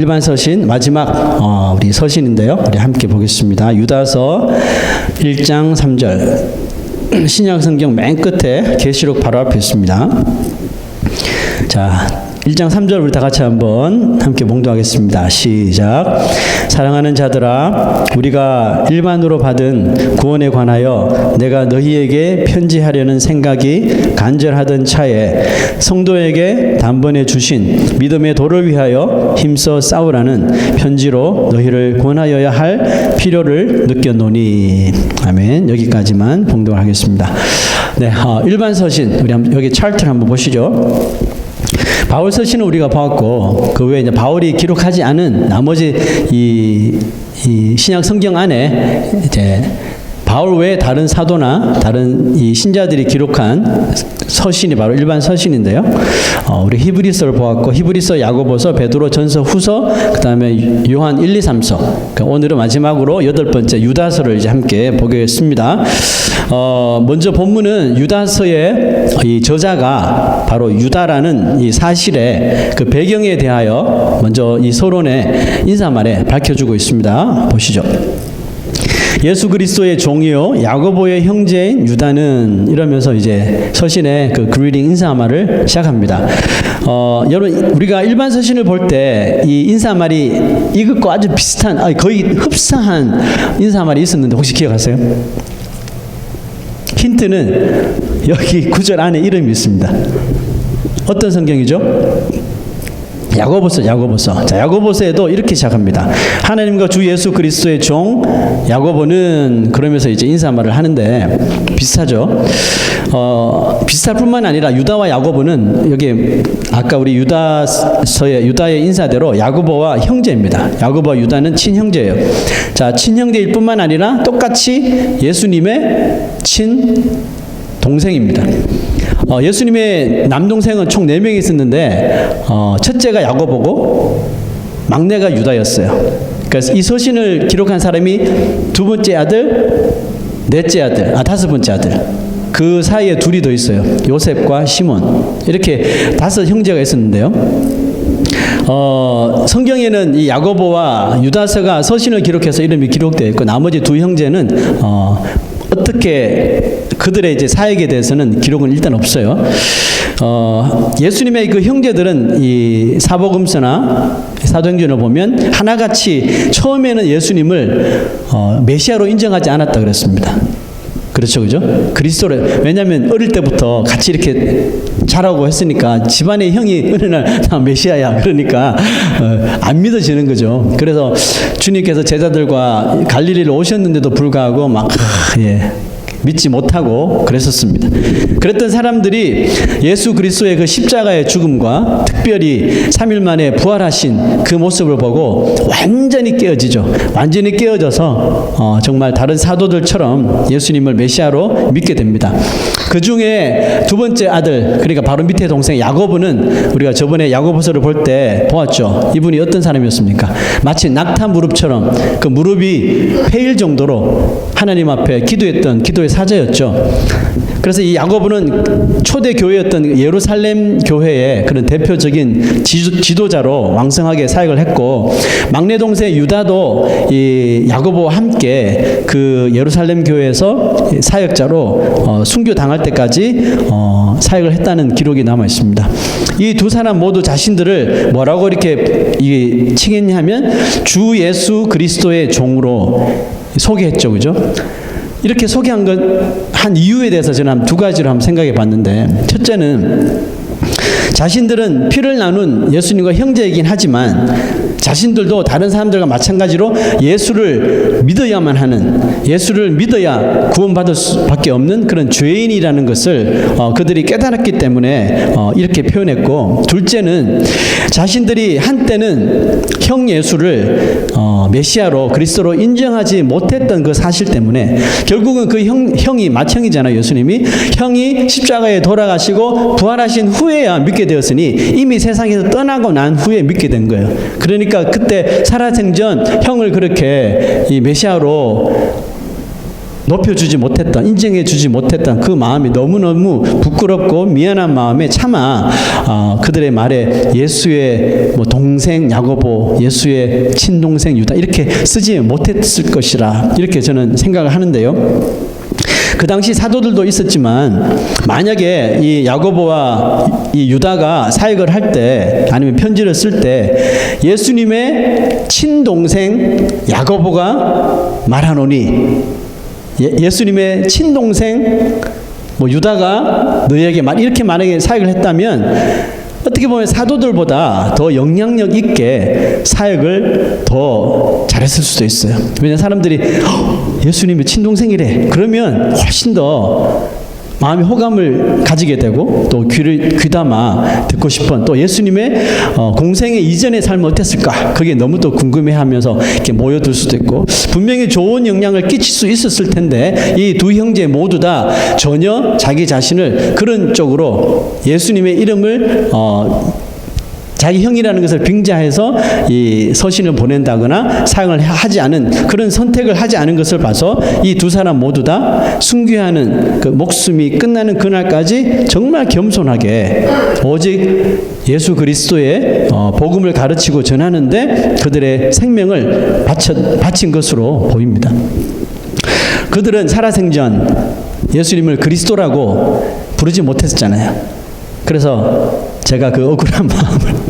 일반 서신 마지막 우리 서신인데요. 우리 함께 보겠습니다. 유다서 1장 3절. 신약 성경 맨 끝에 계시록 바로 앞에 있습니다. 자, 1장 3절 우리 다 같이 한번 함께 봉독하겠습니다. 시작. 사랑하는 자들아, 우리가 일반으로 받은 구원에 관하여 내가 너희에게 편지하려는 생각이 간절하던 차에 성도에게 단번에 주신 믿음의 도를 위하여 힘써 싸우라는 편지로 너희를 권하여야 할 필요를 느꼈노니. 아멘. 여기까지만 봉독을 하겠습니다. 네, 일반 서신 우리 여기 차트를 한번 보시죠. 바울 서신은 우리가 봤고, 그 외에 이제 바울이 기록하지 않은 나머지 이 신약 성경 안에 이제 바울 외에 다른 사도나 다른 이 신자들이 기록한 서신이 바로 일반 서신인데요. 우리 히브리서를 보았고, 히브리서, 야고보서, 베드로, 전서, 후서, 그다음에 요한 1, 2, 3서. 그러니까 오늘은 마지막으로 8번째 유다서를 이제 함께 보겠습니다. 먼저 본문은 유다서의 이 저자가 바로 유다라는 이 사실의 그 배경에 대하여 먼저 이 서론의 인사말에 밝혀주고 있습니다. 보시죠. 예수 그리스도의 종이요 야고보의 형제인 유다는, 이러면서 이제 서신의 그 그리팅 인사말을 시작합니다. 여러분, 우리가 일반 서신을 볼 때 이 인사말이 이것과 아주 비슷한, 거의 흡사한 인사말이 있었는데 혹시 기억하세요? 힌트는 여기 구절 안에 이름이 있습니다. 어떤 성경이죠? 야고보서. 자, 야고보서에도 이렇게 시작합니다. 하나님과 주 예수 그리스도의 종 야고보는, 그러면서 이제 인사말을 하는데 비슷하죠. 비슷할 뿐만 아니라 유다와 야고보는 여기 아까 우리 유다의 인사대로 야고보와 형제입니다. 야고보와 유다는 친형제예요. 자, 친형제일 뿐만 아니라 똑같이 예수님의 친동생입니다. 예수님의 남동생은 총 4명이 있었는데 첫째가 야고보고 막내가 유다였어요. 그래서 이 서신을 기록한 사람이 두 번째 아들, 넷째 아들, 다섯 번째 아들. 그 사이에 둘이 더 있어요. 요셉과 시몬. 이렇게 5 형제가 있었는데요. 성경에는 이 야고보와 유다서가 서신을 기록해서 이름이 기록되어 있고, 나머지 2 형제는 어떻게 그들의 이제 사역에 대해서는 기록은 일단 없어요. 예수님의 그 형제들은 이 사복음서나 사도행전을 보면 하나같이 처음에는 예수님을 메시아로 인정하지 않았다 그랬습니다. 그렇죠, 그죠? 그리스도를, 왜냐하면 어릴 때부터 같이 이렇게 자라고 했으니까 집안의 형이 어느 날 나 메시아야 그러니까 안 믿어지는 거죠. 그래서 주님께서 제자들과 갈릴리를 오셨는데도 불구하고 믿지 못하고 그랬었습니다. 그랬던 사람들이 예수 그리스도의 그 십자가의 죽음과 특별히 3일 만에 부활하신 그 모습을 보고 완전히 깨어지죠. 완전히 깨어져서 정말 다른 사도들처럼 예수님을 메시아로 믿게 됩니다. 그 중에 2번째 아들, 그러니까 바로 밑에 동생 야고보는 우리가 저번에 야고보서를 볼 때 보았죠. 이분이 어떤 사람이었습니까? 마치 낙타 무릎처럼 그 무릎이 패일 정도로 하나님 앞에 기도했던 기도의 사자였죠. 그래서 이 야고보는 초대 교회였던 예루살렘 교회의 그런 대표적인 지도자로 왕성하게 사역을 했고, 막내 동생 유다도 이 야고보와 함께 그 예루살렘 교회에서 사역자로 순교 당할 때까지 사역을 했다는 기록이 남아 있습니다. 이 2 사람 모두 자신들을 뭐라고 이렇게 칭했냐면 주 예수 그리스도의 종으로 소개했죠, 그죠? 이렇게 소개한 한 이유에 대해서 저는 한 2가지로 한번 생각해 봤는데, 첫째는 자신들은 피를 나눈 예수님과 형제이긴 하지만 자신들도 다른 사람들과 마찬가지로 예수를 믿어야만 하는, 예수를 믿어야 구원받을 수밖에 없는 그런 죄인이라는 것을 그들이 깨달았기 때문에 이렇게 표현했고, 둘째는 자신들이 한때는 형 예수를 메시아로 그리스도로 인정하지 못했던 그 사실 때문에, 결국은 그 형이 맏형이잖아요. 예수님이 형이 십자가에 돌아가시고 부활하신 후에야 믿게 되었으니 이미 세상에서 떠나고 난 후에 믿게 된 거예요. 그러니까 그때 살아생전 형을 그렇게 이 메시아로 높여주지 못했던, 인정해주지 못했던 그 마음이 너무너무 부끄럽고 미안한 마음에 차마 그들의 말에 예수의 뭐 동생 야고보, 예수의 친동생 유다 이렇게 쓰지 못했을 것이라 이렇게 저는 생각을 하는데요. 그 당시 사도들도 있었지만 만약에 이 야고보와 이 유다가 사역을 할 때 아니면 편지를 쓸 때 예수님의 친동생 야고보가 말하노니 예수님의 친동생 뭐 유다가 너희에게 이렇게 만약에 사역을 했다면 어떻게 보면 사도들보다 더 영향력 있게 사역을 더 잘했을 수도 있어요. 왜냐하면 사람들이 예수님의 친동생이래. 그러면 훨씬 더 마음의 호감을 가지게 되고 또 귀를 귀담아 듣고 싶은 또 예수님의 공생의 이전의 삶은 어땠을까? 그게 너무 또 궁금해하면서 이렇게 모여들 수도 있고 분명히 좋은 영향을 끼칠 수 있었을 텐데 이 두 형제 모두 다 전혀 자기 자신을 그런 쪽으로 예수님의 이름을 자기 형이라는 것을 빙자해서 이 서신을 보낸다거나 사용을 하지 않은 그런 선택을 하지 않은 것을 봐서 이 두 사람 모두 다 순교하는 그 목숨이 끝나는 그날까지 정말 겸손하게 오직 예수 그리스도의 복음을 가르치고 전하는데 그들의 생명을 바친 것으로 보입니다. 그들은 살아생전 예수님을 그리스도라고 부르지 못했잖아요. 그래서 제가 그 억울한 마음을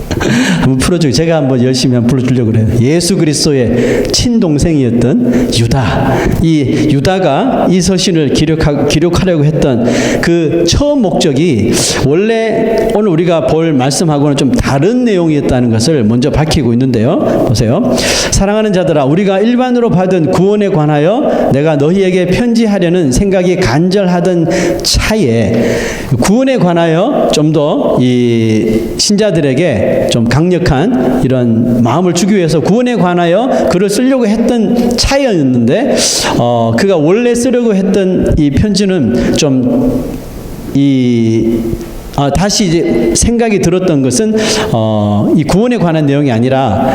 한번 풀어주고 제가 한번 열심히 한번 불러주려고 그래요. 예수 그리스도의 친동생이었던 유다. 이 유다가 이 서신을 기록하려고 했던 그 처음 목적이 원래 오늘 우리가 볼 말씀하고는 좀 다른 내용이었다는 것을 먼저 밝히고 있는데요. 보세요. 사랑하는 자들아, 우리가 일반으로 받은 구원에 관하여 내가 너희에게 편지하려는 생각이 간절하던 차에 구원에 관하여 좀 더 이 신자들에게 좀 강력한 이런 마음을 주기 위해서 구원에 관하여 글을 쓰려고 했던 차이였는데 그가 원래 쓰려고 했던 이 편지는 좀 다시 이제 생각이 들었던 것은 이 구원에 관한 내용이 아니라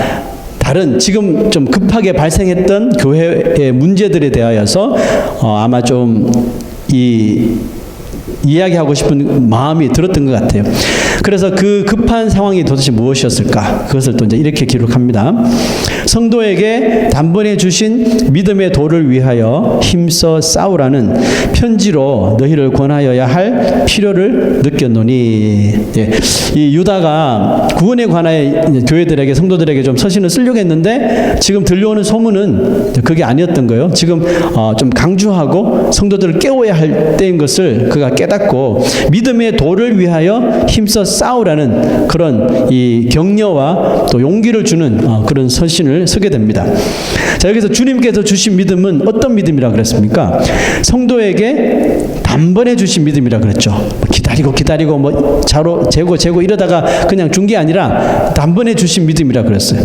다른 지금 좀 급하게 발생했던 교회의 문제들에 대하여서 아마 좀 이야기하고 싶은 마음이 들었던 것 같아요. 그래서 그 급한 상황이 도대체 무엇이었을까? 그것을 또 이제 이렇게 기록합니다. 성도에게 단번에 주신 믿음의 도를 위하여 힘써 싸우라는 편지로 너희를 권하여야 할 필요를 느꼈노니. 예. 이 유다가 구원에 관하여 교회들에게 성도들에게 좀 서신을 쓰려고 했는데 지금 들려오는 소문은 그게 아니었던 거예요. 지금 좀 강조하고 성도들을 깨워야 할 때인 것을 그가 깨닫고 믿음의 도를 위하여 힘써 싸우라는 그런 이 격려와 또 용기를 주는 그런 서신을 쓰게 됩니다. 자, 여기서 주님께서 주신 믿음은 어떤 믿음이라 그랬습니까? 성도에게 단번에 주신 믿음이라 그랬죠. 기다리고 뭐 재고 이러다가 그냥 준 게 아니라 단번에 주신 믿음이라 그랬어요.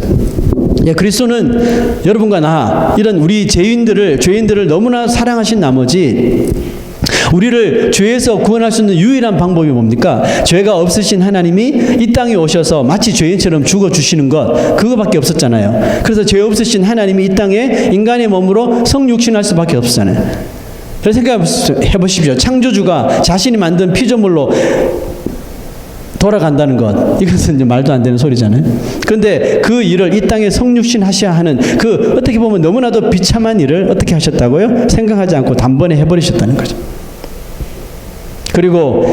예, 그리스도는 여러분과 나 이런 우리 죄인들을 너무나 사랑하신 나머지 우리를 죄에서 구원할 수 있는 유일한 방법이 뭡니까? 죄가 없으신 하나님이 이 땅에 오셔서 마치 죄인처럼 죽어주시는 것, 그거밖에 없었잖아요. 그래서 죄 없으신 하나님이 이 땅에 인간의 몸으로 성육신할 수밖에 없었잖아요. 그래서 생각해 보십시오. 창조주가 자신이 만든 피조물로 돌아간다는 것, 이것은 이제 말도 안 되는 소리잖아요. 그런데 그 일을 이 땅에 성육신 하셔야 하는 그 어떻게 보면 너무나도 비참한 일을 어떻게 하셨다고요? 생각하지 않고 단번에 해버리셨다는 거죠. 그리고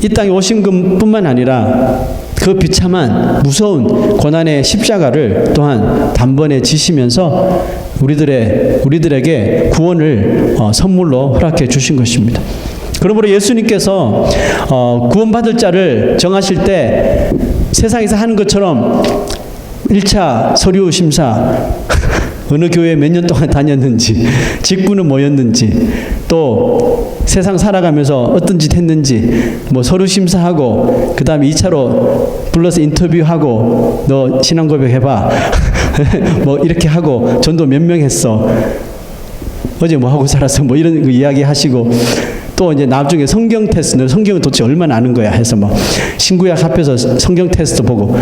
이 땅에 오신 것뿐만 아니라 그 비참한 무서운 고난의 십자가를 또한 단번에 지시면서 우리들에게 구원을 선물로 허락해 주신 것입니다. 그러므로 예수님께서 구원받을 자를 정하실 때 세상에서 하는 것처럼 1차 서류 심사 어느 교회에 몇 년 동안 다녔는지, 직분은 뭐였는지, 또 세상 살아가면서 어떤 짓 했는지, 뭐 서류 심사하고, 그 다음에 2차로 불러서 인터뷰하고, 너 신앙 고백해봐. 뭐 이렇게 하고, 전도 몇 명 했어. 어제 뭐 하고 살았어. 뭐 이런 거 이야기 하시고, 또 이제 나중에 성경 테스트, 너 성경을 도대체 얼마나 아는 거야 해서 뭐 신구약 합해서 성경 테스트 보고,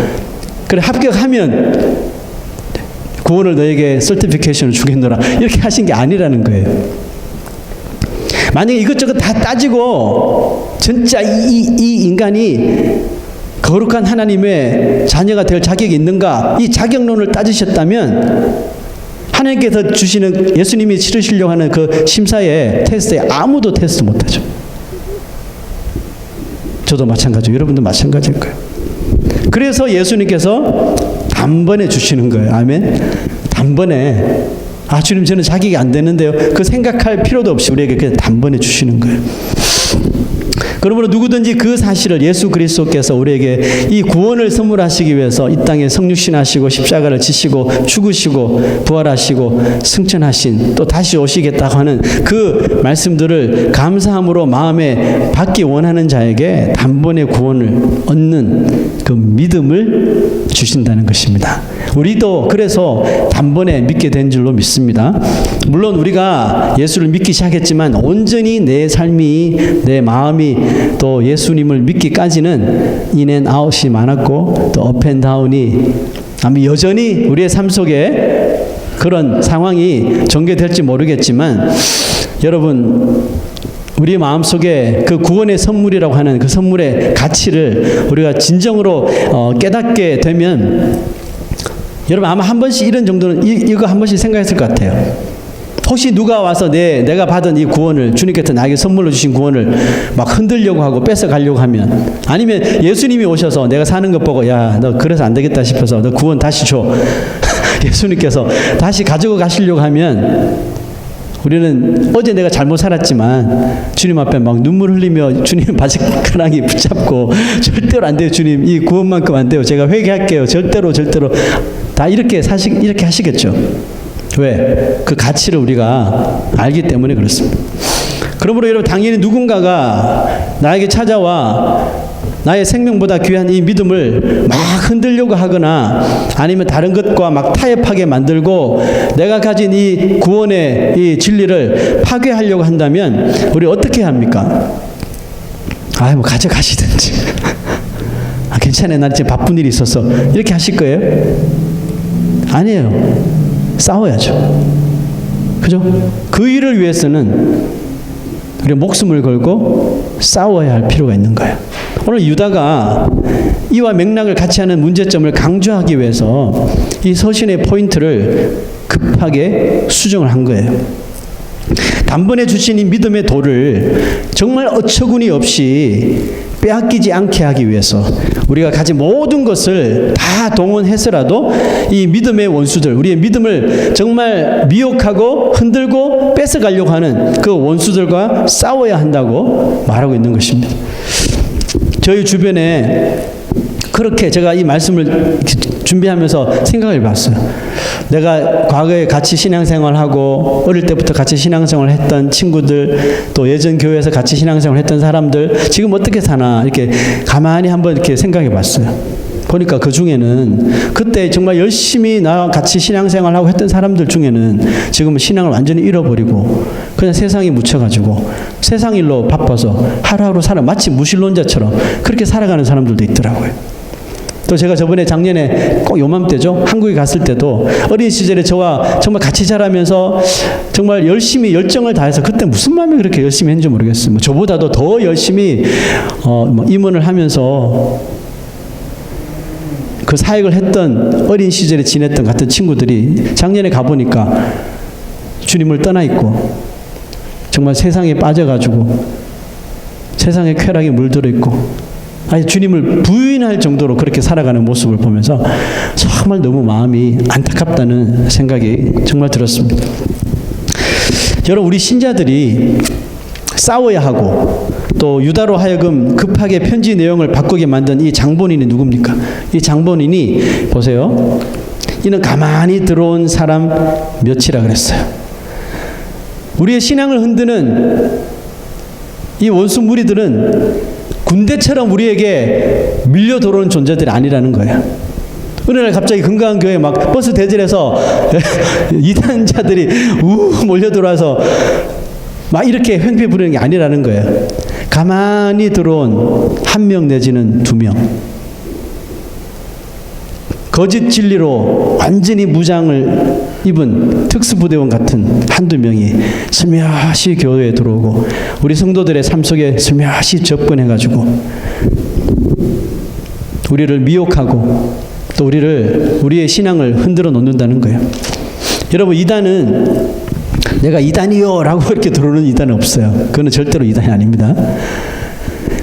그래 합격하면 구원을 너에게 서티피케이션을 주겠노라 이렇게 하신 게 아니라는 거예요. 만약에 이것저것 다 따지고 진짜 이 인간이 거룩한 하나님의 자녀가 될 자격이 있는가, 이 자격론을 따지셨다면 하나님께서 주시는, 예수님이 치르시려고 하는 그 심사의 테스트에 아무도 테스트 못하죠. 저도 마찬가지고 여러분도 마찬가지일 거예요. 그래서 예수님께서 단번에 주시는 거예요. 아멘. 단번에, 주님 저는 자격이 안 되는데요, 그 생각할 필요도 없이 우리에게 그냥 단번에 주시는 거예요. 그러므로 누구든지 그 사실을, 예수 그리스도께서 우리에게 이 구원을 선물하시기 위해서 이 땅에 성육신하시고 십자가를 지시고 죽으시고 부활하시고 승천하신, 또 다시 오시겠다고 하는 그 말씀들을 감사함으로 마음에 받기 원하는 자에게 단번에 구원을 얻는 그 믿음을 주신다는 것입니다. 우리도 그래서 단번에 믿게 된 줄로 믿습니다. 물론 우리가 예수를 믿기 시작했지만 온전히 내 삶이, 내 마음이 또 예수님을 믿기까지는 인앤아웃이 많았고 또 업앤다운이 아마 여전히 우리의 삶 속에 그런 상황이 전개될지 모르겠지만, 여러분 우리 마음속에 그 구원의 선물이라고 하는 그 선물의 가치를 우리가 진정으로 깨닫게 되면, 여러분 아마 한 번씩 이런 정도는 이거 한 번씩 생각했을 것 같아요. 혹시 누가 와서 내가 받은 이 구원을, 주님께서 나에게 선물로 주신 구원을 막 흔들려고 하고 뺏어가려고 하면, 아니면 예수님이 오셔서 내가 사는 것 보고 야 너 그래서 안 되겠다 싶어서 너 구원 다시 줘 예수님께서 다시 가지고 가시려고 하면, 우리는 어제 내가 잘못 살았지만 주님 앞에 막 눈물 흘리며 주님 바지가랑이 붙잡고 절대로 안 돼요 주님, 이 구원만큼 안 돼요, 제가 회개할게요, 절대로 다 이렇게 하시겠죠. 왜? 그 가치를 우리가 알기 때문에 그렇습니다. 그러므로 여러분 당연히 누군가가 나에게 찾아와 나의 생명보다 귀한 이 믿음을 막 흔들려고 하거나 아니면 다른 것과 막 타협하게 만들고 내가 가진 이 구원의 이 진리를 파괴하려고 한다면 우리 어떻게 합니까? 뭐 가져가시든지 괜찮아요, 나 지금 바쁜 일이 있어서, 이렇게 하실 거예요? 아니에요. 싸워야죠. 그죠? 그 일을 위해서는 우리가 목숨을 걸고 싸워야 할 필요가 있는 거예요. 오늘 유다가 이와 맥락을 같이 하는 문제점을 강조하기 위해서 이 서신의 포인트를 급하게 수정을 한 거예요. 단번에 주신 이 믿음의 도를 정말 어처구니 없이 빼앗기지 않게 하기 위해서 우리가 가진 모든 것을 다 동원해서라도 이 믿음의 원수들, 우리의 믿음을 정말 미혹하고 흔들고 뺏어가려고 하는 그 원수들과 싸워야 한다고 말하고 있는 것입니다. 저희 주변에 그렇게 제가 이 말씀을 준비하면서 생각을 해봤어요. 내가 과거에 같이 신앙생활하고 어릴 때부터 같이 신앙생활을 했던 친구들, 또 예전 교회에서 같이 신앙생활을 했던 사람들 지금 어떻게 사나 이렇게 가만히 한번 이렇게 생각해 봤어요. 보니까 그 중에는 그때 정말 열심히 나와 같이 신앙생활하고 했던 사람들 중에는 지금은 신앙을 완전히 잃어버리고 그냥 세상에 묻혀가지고 세상 일로 바빠서 하루하루 마치 무신론자처럼 그렇게 살아가는 사람들도 있더라고요. 또 제가 저번에 작년에 꼭 요맘때죠, 한국에 갔을 때도 어린 시절에 저와 정말 같이 자라면서 정말 열심히 열정을 다해서, 그때 무슨 마음이 그렇게 열심히 했는지 모르겠어요. 저보다도 더 열심히 임원을 하면서 그 사역을 했던 어린 시절에 지냈던 같은 친구들이 작년에 가보니까 주님을 떠나 있고 정말 세상에 빠져가지고 세상의 쾌락에 물들어 있고 주님을 부인할 정도로 그렇게 살아가는 모습을 보면서 정말 너무 마음이 안타깝다는 생각이 정말 들었습니다. 여러분, 우리 신자들이 싸워야 하고 또 유다로 하여금 급하게 편지 내용을 바꾸게 만든 이 장본인이 누굽니까? 이 장본인이 보세요. 이는 가만히 들어온 사람 몇이라 그랬어요. 우리의 신앙을 흔드는 이 원수 무리들은 군대처럼 우리에게 밀려 들어오는 존재들이 아니라는 거예요. 어느 날 갑자기 건강한 교회에 막 버스 대절해서 이단자들이 몰려 들어와서 막 이렇게 횡패 부리는 게 아니라는 거예요. 가만히 들어온 한 명 내지는 두 명, 거짓 진리로 완전히 무장을 입은 특수부대원 같은 한두 명이 슬며시 교회에 들어오고 우리 성도들의 삶 속에 슬며시 접근해가지고 우리를 미혹하고 또 우리의 신앙을 흔들어 놓는다는 거예요. 여러분, 이단은 내가 이단이요 라고 이렇게 들어오는 이단은 없어요. 그거는 절대로 이단이 아닙니다.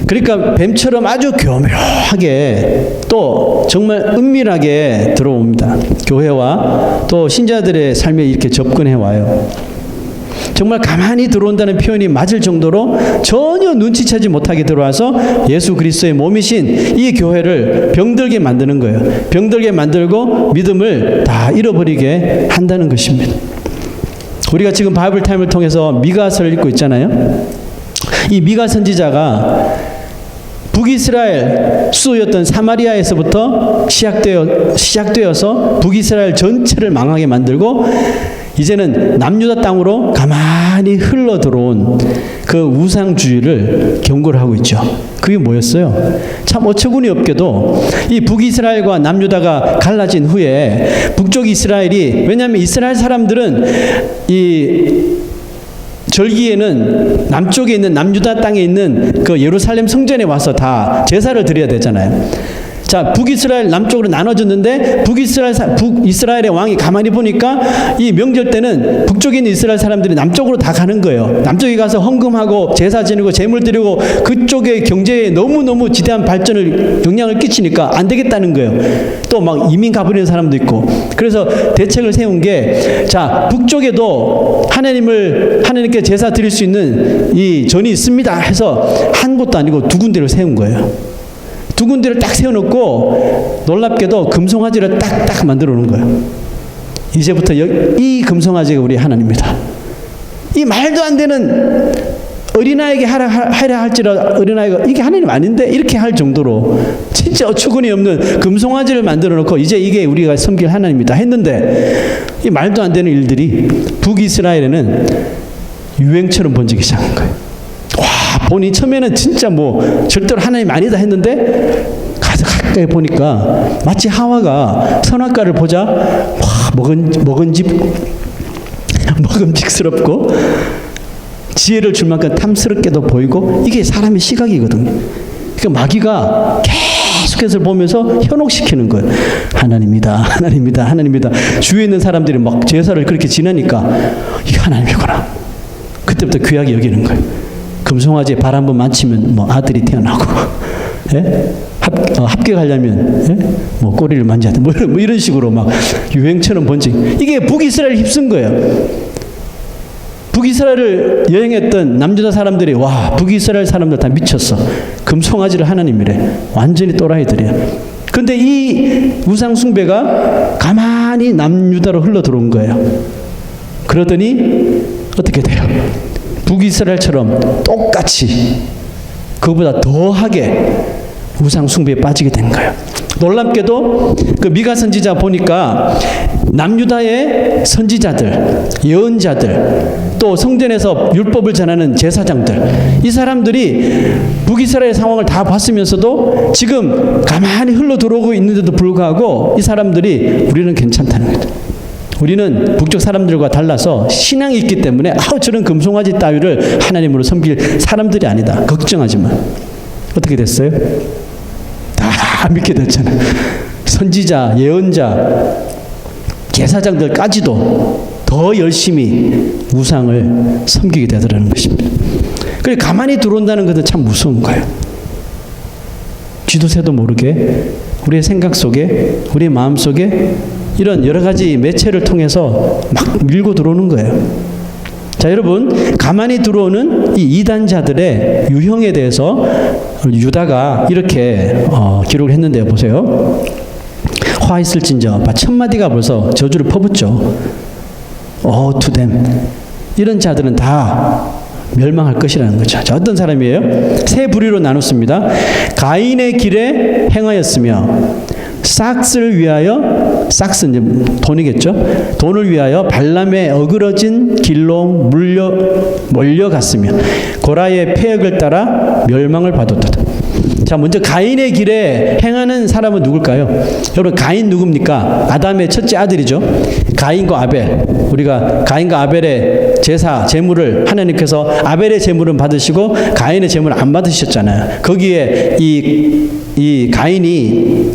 그러니까 뱀처럼 아주 교묘하게 또 정말 은밀하게 들어옵니다. 교회와 또 신자들의 삶에 이렇게 접근해 와요. 정말 가만히 들어온다는 표현이 맞을 정도로 전혀 눈치채지 못하게 들어와서 예수 그리스도의 몸이신 이 교회를 병들게 만드는 거예요. 병들게 만들고 믿음을 다 잃어버리게 한다는 것입니다. 우리가 지금 바이블 타임을 통해서 미가서를 읽고 있잖아요. 이 미가 선지자가 북이스라엘 수도였던 사마리아에서부터 시작되어서 북이스라엘 전체를 망하게 만들고 이제는 남유다 땅으로 가만히 흘러 들어온 그 우상주의를 경고를 하고 있죠. 그게 뭐였어요? 참 어처구니 없게도 이 북이스라엘과 남유다가 갈라진 후에 북쪽 이스라엘이, 왜냐하면 이스라엘 사람들은 이 절기에는 남쪽에 있는 남유다 땅에 있는 그 예루살렘 성전에 와서 다 제사를 드려야 되잖아요. 자, 북이스라엘 남쪽으로 나눠졌는데 북이스라엘의 왕이 가만히 보니까 이 명절 때는 북쪽에 있는 이스라엘 사람들이 남쪽으로 다 가는 거예요. 남쪽에 가서 헌금하고 제사 지내고 제물 드리고 그쪽의 경제에 너무너무 지대한 발전을 영향을 끼치니까 안 되겠다는 거예요. 또 막 이민 가버리는 사람도 있고. 그래서 대책을 세운 게, 자, 북쪽에도 하나님께 제사 드릴 수 있는 이 전이 있습니다 해서 한 곳도 아니고 두 군데를 세운 거예요. 두 군데를 딱 세워놓고 놀랍게도 금송아지를 딱딱 만들어 놓은 거예요. 이제부터 이 금송아지가 우리 하나님입니다. 이 말도 안 되는 어린아이에게 하라 할지라 어린아이가 이게 하나님 아닌데 이렇게 할 정도로 진짜 어처구니 없는 금송아지를 만들어 놓고 이제 이게 우리가 섬길 하나님이다 했는데 이 말도 안 되는 일들이 북이스라엘에는 유행처럼 번지기 시작한 거예요. 보니 처음에는 진짜 뭐 절대로 하나님 아니다 했는데 가서 가까이 보니까 마치 하와가 선악과를 보자 먹음직스럽고 지혜를 줄 만큼 탐스럽게도 보이고, 이게 사람의 시각이거든요. 그러니까 마귀가 계속해서 보면서 현혹시키는 거예요. 하나님이다, 하나님이다, 하나님이다. 주위에 있는 사람들이 막 제사를 그렇게 지내니까 이게 하나님이구나. 그때부터 귀하게 여기는 거예요. 금송아지에 발 한번 만치면 뭐 아들이 태어나고, 예? 합격하려면 예? 뭐 꼬리를 만져야 돼. 뭐 이런 식으로 막 유행처럼 번지. 이게 북이스라엘 휩쓴 거예요. 북이스라엘을 여행했던 남유다 사람들이 와, 북이스라엘 사람들 다 미쳤어. 금송아지를 하나님이래. 완전히 또라이들이야. 근데 이 우상 숭배가 가만히 남유다로 흘러 들어온 거예요. 그러더니 어떻게 돼요? 북이스라엘처럼 똑같이 그보다 더하게 우상 숭배에 빠지게 된 거예요. 놀랍게도 그 미가 선지자 보니까 남유다의 선지자들, 예언자들, 또 성전에서 율법을 전하는 제사장들, 이 사람들이 북이스라엘 상황을 다 봤으면서도 지금 가만히 흘러 들어오고 있는데도 불구하고 이 사람들이 우리는 괜찮다는 거죠. 우리는 북쪽 사람들과 달라서 신앙이 있기 때문에 저런 금송아지 따위를 하나님으로 섬길 사람들이 아니다. 걱정하지 마. 어떻게 됐어요? 다 믿게 됐잖아요. 선지자, 예언자, 제사장들까지도 더 열심히 우상을 섬기게 되더라는 것입니다. 그래, 가만히 들어온다는 것은 참 무서운 거예요. 쥐도 새도 모르게 우리의 생각 속에, 우리의 마음 속에 이런 여러 가지 매체를 통해서 막 밀고 들어오는 거예요. 자, 여러분, 가만히 들어오는 이 이단자들의 유형에 대해서 유다가 이렇게 기록을 했는데요. 보세요. 화 있을진저 첫 마디가 벌써 저주를 퍼붓죠. to them. 이런 자들은 다 멸망할 것이라는 거죠. 자, 어떤 사람이에요? 세 부류로 나눴습니다. 가인의 길에 행하였으며 싹스를 위하여, 싹스는 돈이겠죠. 돈을 위하여 발람의 어그러진 길로 몰려갔으며 고라의 폐역을 따라 멸망을 받았다. 자, 먼저 가인의 길에 행하는 사람은 누굴까요? 여러분, 가인 누굽니까? 아담의 첫째 아들이죠. 가인과 아벨. 우리가 가인과 아벨의 제사, 제물을 하나님께서 아벨의 제물은 받으시고 가인의 제물을 안 받으셨잖아요. 거기에 이 가인이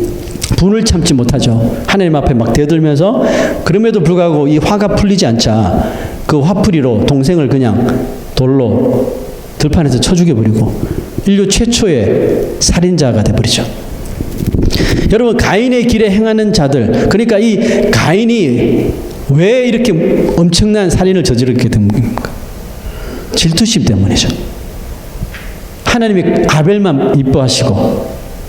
분을 참지 못하죠. 하나님 앞에 막 대들면서, 그럼에도 불구하고 이 화가 풀리지 않자 그 화풀이로 동생을 그냥 돌로 들판에서 쳐 죽여버리고 인류 최초의 살인자가 돼버리죠. 여러분, 가인의 길에 행하는 자들, 그러니까 이 가인이 왜 이렇게 엄청난 살인을 저지르게 된 겁니까? 질투심 때문이죠. 하나님이 아벨만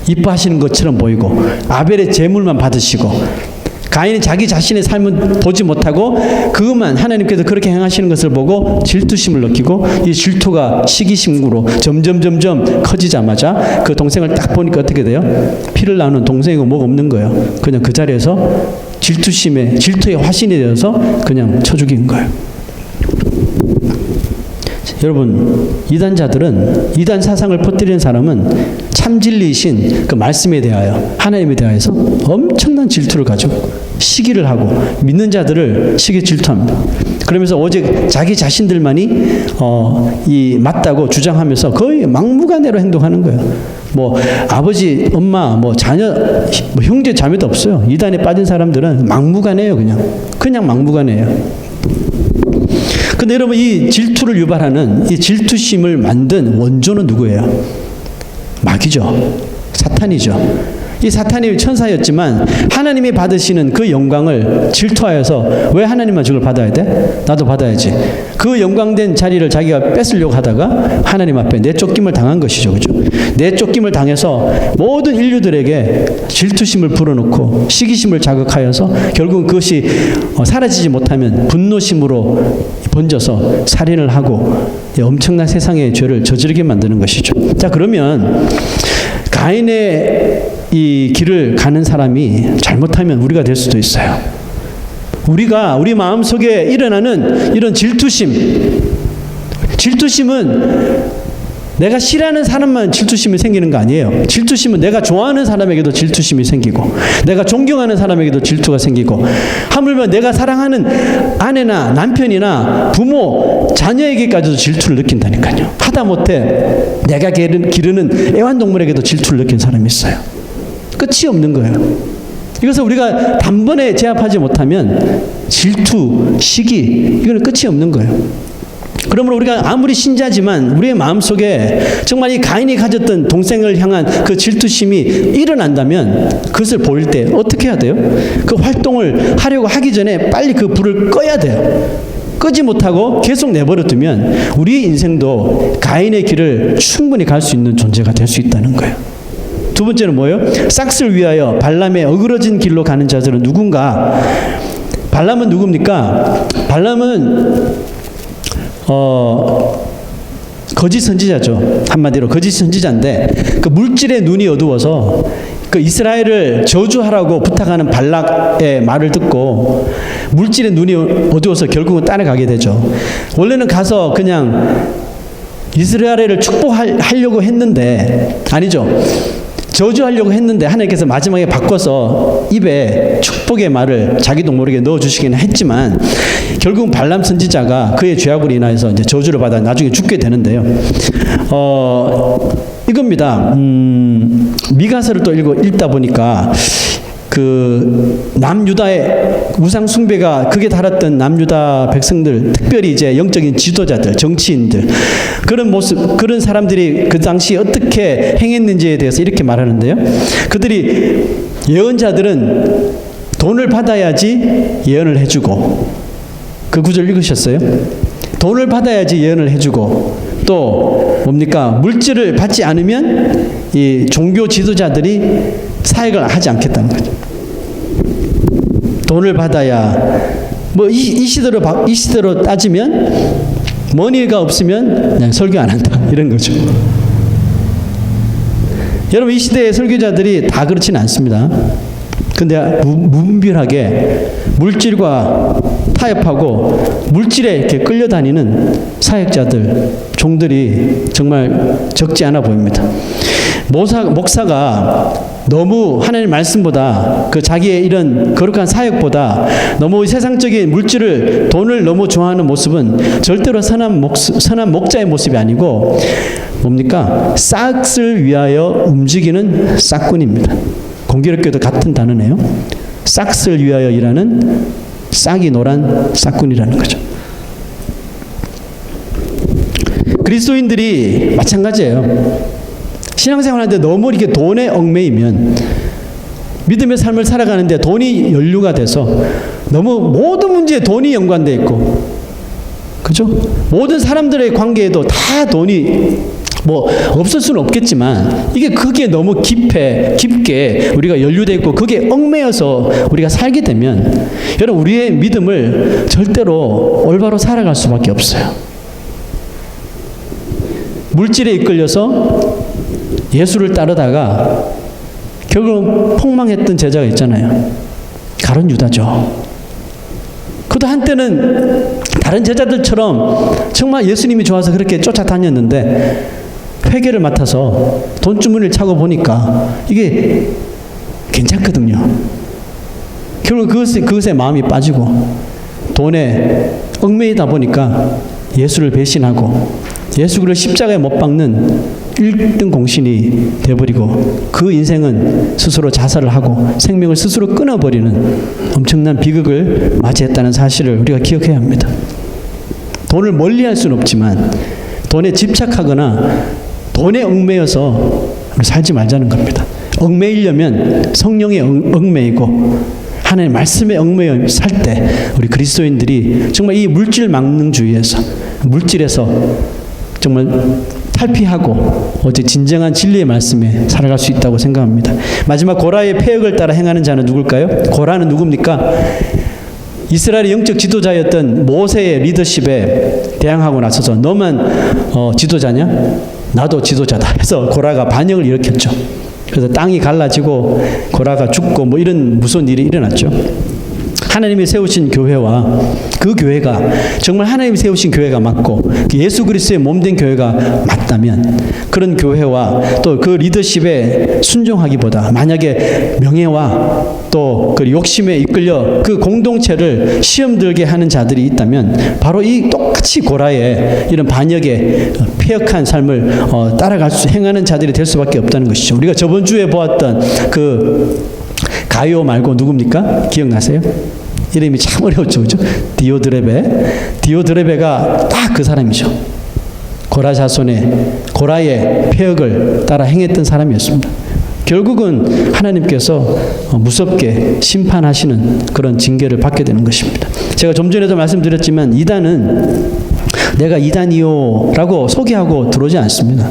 이뻐하시는 것처럼 보이고 아벨의 제물만 받으시고, 가인이 자기 자신의 삶은 보지 못하고 그것만 하나님께서 그렇게 행하시는 것을 보고 질투심을 느끼고, 이 질투가 시기심으로 점점 커지자마자 그 동생을 딱 보니까 어떻게 돼요? 피를 나누는 동생이고 뭐가 없는 거예요. 그냥 그 자리에서 질투의 화신이 되어서 그냥 쳐 죽인 거예요. 여러분, 이단 사상을 퍼뜨리는 사람은 참진리이신 그 말씀에 대하여, 하나님에 대하여서 엄청난 질투를 가지고 시기를 하고 믿는 자들을 시기 질투합니다. 그러면서 오직 자기 자신들만이 맞다고 주장하면서 거의 막무가내로 행동하는 거예요. 뭐 아버지, 엄마, 뭐 자녀, 뭐 형제, 자매도 없어요. 이단에 빠진 사람들은 막무가내예요. 그냥 막무가내예요. 근데 여러분, 이 질투를 유발하는 이 질투심을 만든 원조는 누구예요? 마귀죠. 사탄이죠. 이 사탄이 천사였지만 하나님이 받으시는 그 영광을 질투하여서, 왜 하나님만 저걸 받아야 돼? 나도 받아야지. 그 영광된 자리를 자기가 뺏으려고 하다가 하나님 앞에 내쫓김을 당한 것이죠. 그죠? 내쫓김을 당해서 모든 인류들에게 질투심을 불어넣고 시기심을 자극하여서 결국 그것이 사라지지 못하면 분노심으로 번져서 살인을 하고 엄청난 세상의 죄를 저지르게 만드는 것이죠. 자, 그러면 가인의 이 길을 가는 사람이 잘못하면 우리가 될 수도 있어요. 우리 마음속에 일어나는 이런 질투심은 내가 싫어하는 사람만 질투심이 생기는 거 아니에요. 질투심은 내가 좋아하는 사람에게도 질투심이 생기고, 내가 존경하는 사람에게도 질투가 생기고, 하물며 내가 사랑하는 아내나 남편이나 부모, 자녀에게까지도 질투를 느낀다니까요. 하다못해 내가 기르는 애완동물에게도 질투를 느낀 사람이 있어요. 끝이 없는 거예요. 이것을 우리가 단번에 제압하지 못하면 질투, 시기, 이거는 끝이 없는 거예요. 그러므로 우리가 아무리 신자지만 우리의 마음속에 정말 이 가인이 가졌던 동생을 향한 그 질투심이 일어난다면 그것을 보일 때 어떻게 해야 돼요? 그 활동을 하려고 하기 전에 빨리 그 불을 꺼야 돼요. 끄지 못하고 계속 내버려 두면 우리 인생도 가인의 길을 충분히 갈 수 있는 존재가 될 수 있다는 거예요. 두 번째는 뭐예요? 싹스를 위하여 발람의 어그러진 길로 가는 자들은 누군가? 발람은 누굽니까? 발람은 거짓 선지자죠. 한마디로 거짓 선지자인데, 그 물질의 눈이 어두워서 그 이스라엘을 저주하라고 부탁하는 발락의 말을 듣고 물질의 눈이 어두워서 결국은 따라가게 되죠. 원래는 가서 그냥 이스라엘을 축복하려고 했는데, 아니죠. 저주하려고 했는데 하나님께서 마지막에 바꿔서 입에 축복의 말을 자기도 모르게 넣어주시기는 했지만, 결국은 발람 선지자가 그의 죄악으로 인하여서 이제 저주를 받아 나중에 죽게 되는데요. 이겁니다. 미가서를 또 읽다 보니까 그 남유다의 우상 숭배가 극에 달했던 남유다 백성들, 특별히 이제 영적인 지도자들, 정치인들, 그런 모습, 그런 사람들이 그 당시 어떻게 행했는지에 대해서 이렇게 말하는데요. 그들이, 예언자들은 돈을 받아야지 예언을 해주고, 그 구절 읽으셨어요? 돈을 받아야지 예언을 해주고, 또 뭡니까? 물질을 받지 않으면 이 종교 지도자들이 사역을 하지 않겠다는 거죠. 돈을 받아야, 뭐 이 시대로 따지면 머니가 없으면 그냥 설교 안 한다, 이런 거죠. 여러분, 이 시대의 설교자들이 다 그렇지는 않습니다. 근데 무분별하게 물질과 타협하고 물질에 이렇게 끌려다니는 사역자들, 종들이 정말 적지 않아 보입니다. 목사가 너무 하나님의 말씀보다 그 자기의 이런 거룩한 사역보다 너무 세상적인 물질을 돈을 너무 좋아하는 모습은 절대로 선한 목자의 모습이 아니고 뭡니까? 싹을 위하여 움직이는 싹꾼입니다. 공교롭게도 같은 단어네요. 싹을 위하여 일하는 싹이 노란 싹꾼이라는 거죠. 그리스도인들이 마찬가지예요. 신앙생활하는데 너무 이렇게 돈에 얽매이면 믿음의 삶을 살아가는데 돈이 연루가 돼서 너무 모든 문제에 돈이 연관되어 있고, 그죠? 모든 사람들의 관계에도 다 돈이 뭐 없을 수는 없겠지만 이게 그게 너무 깊게 우리가 연루되어 있고 그게 얽매여서 우리가 살게 되면 여러분 우리의 믿음을 절대로 올바로 살아갈 수밖에 없어요. 물질에 이끌려서 예수를 따르다가 결국 폭망했던 제자가 있잖아요. 가룟 유다죠. 그도 한때는 다른 제자들처럼 정말 예수님이 좋아서 그렇게 쫓아다녔는데 회개를 맡아서 돈주머니를 차고 보니까 이게 괜찮거든요. 결국 그것에 마음이 빠지고 돈에 얽매이다 보니까 예수를 배신하고 예수 그를 십자가에 못 박는 1등 공신이 돼버리고 그 인생은 스스로 자살을 하고 생명을 스스로 끊어버리는 엄청난 비극을 맞이했다는 사실을 우리가 기억해야 합니다. 돈을 멀리할 수는 없지만 돈에 집착하거나 돈에 얽매여서 살지 말자는 겁니다. 얽매이려면 성령에 얽매이고 하나님의 말씀에 얽매여 살 때 우리 그리스도인들이 정말 이 물질 망능주의에서 물질에서 정말 탈피하고 어제 진정한 진리의 말씀에 살아갈 수 있다고 생각합니다. 마지막 고라의 폐역을 따라 행하는 자는 누굴까요? 고라는 누굽니까? 이스라엘의 영적 지도자였던 모세의 리더십에 대항하고 나서서 너만 지도자냐? 나도 지도자다 해서 고라가 반역을 일으켰죠. 그래서 땅이 갈라지고 고라가 죽고 뭐 이런 무서운 일이 일어났죠. 하나님이 세우신 교회와 그 교회가 정말 하나님이 세우신 교회가 맞고 예수 그리스도의 몸된 교회가 맞다면 그런 교회와 또 그 리더십에 순종하기보다 만약에 명예와 또 그 욕심에 이끌려 그 공동체를 시험 들게 하는 자들이 있다면 바로 이 똑같이 고라의 이런 반역의 폐역한 삶을 행하는 자들이 될 수밖에 없다는 것이죠. 우리가 저번 주에 보았던 그 가요 말고 누굽니까? 기억나세요? 이름이 참 어려웠죠, 그죠? 디오드레베가 딱 그 사람이죠. 고라 자손의 고라의 폐역을 따라 행했던 사람이었습니다. 결국은 하나님께서 무섭게 심판하시는 그런 징계를 받게 되는 것입니다. 제가 좀 전에도 말씀드렸지만 이단은 내가 이단이요라고 소개하고 들어오지 않습니다.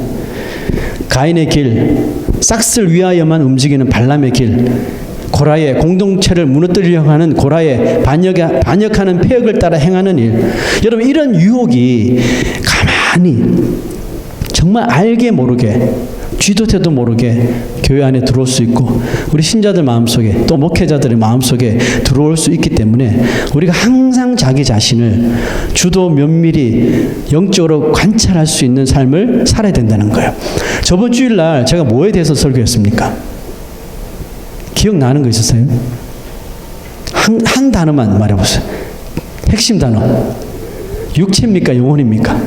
가인의 길, 싹을 위하여만 움직이는 발람의 길, 고라의 공동체를 무너뜨리려고 하는 고라의 반역하는 폐역을 따라 행하는 일. 여러분 이런 유혹이 가만히 정말 알게 모르게 쥐도 새도 모르게 교회 안에 들어올 수 있고 우리 신자들 마음속에 또 목회자들의 마음속에 들어올 수 있기 때문에 우리가 항상 자기 자신을 주도 면밀히 영적으로 관찰할 수 있는 삶을 살아야 된다는 거예요. 저번 주일날 제가 뭐에 대해서 설교했습니까? 기억나는 거 있었어요? 한 단어만 말해보세요. 핵심 단어. 육체입니까? 영혼입니까?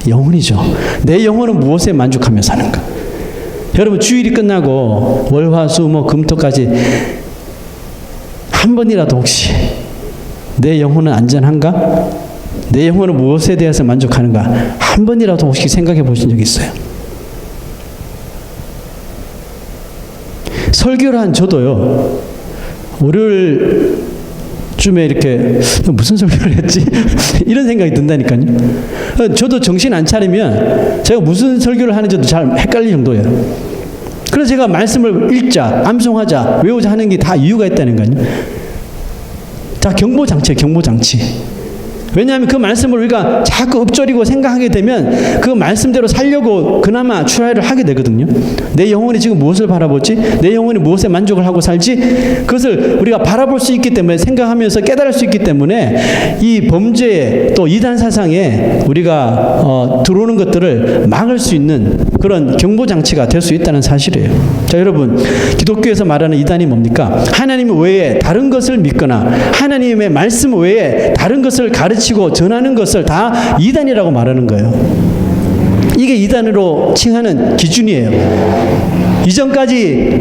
영혼이죠. 내 영혼은 무엇에 만족하며 사는가? 여러분 주일이 끝나고 월화수목 금토까지 한 번이라도 혹시 내 영혼은 안전한가? 내 영혼은 무엇에 대해서 만족하는가? 한 번이라도 혹시 생각해 보신 적 있어요? 설교를 한 저도요. 월요일 쯤에 이렇게 무슨 설교를 했지? 이런 생각이 든다니까요. 저도 정신 안 차리면 제가 무슨 설교를 하는지도 잘 헷갈릴 정도예요. 그래서 제가 말씀을 읽자, 암송하자, 외우자 하는 게 다 이유가 있다는 거예요. 다 경보장치예요, 경보장치. 왜냐하면 그 말씀을 우리가 자꾸 읊조리고 생각하게 되면 그 말씀대로 살려고 그나마 트라이를 하게 되거든요. 내 영혼이 지금 무엇을 바라보지? 내 영혼이 무엇에 만족을 하고 살지? 그것을 우리가 바라볼 수 있기 때문에, 생각하면서 깨달을 수 있기 때문에 이 범죄에 또 이단 사상에 우리가 들어오는 것들을 막을 수 있는 그런 경보장치가 될 수 있다는 사실이에요. 자, 여러분, 기독교에서 말하는 이단이 뭡니까? 하나님 외에 다른 것을 믿거나 하나님의 말씀 외에 다른 것을 가르치고 전하는 것을 다 이단이라고 말하는 거예요. 이게 이단으로 칭하는 기준이에요. 이전까지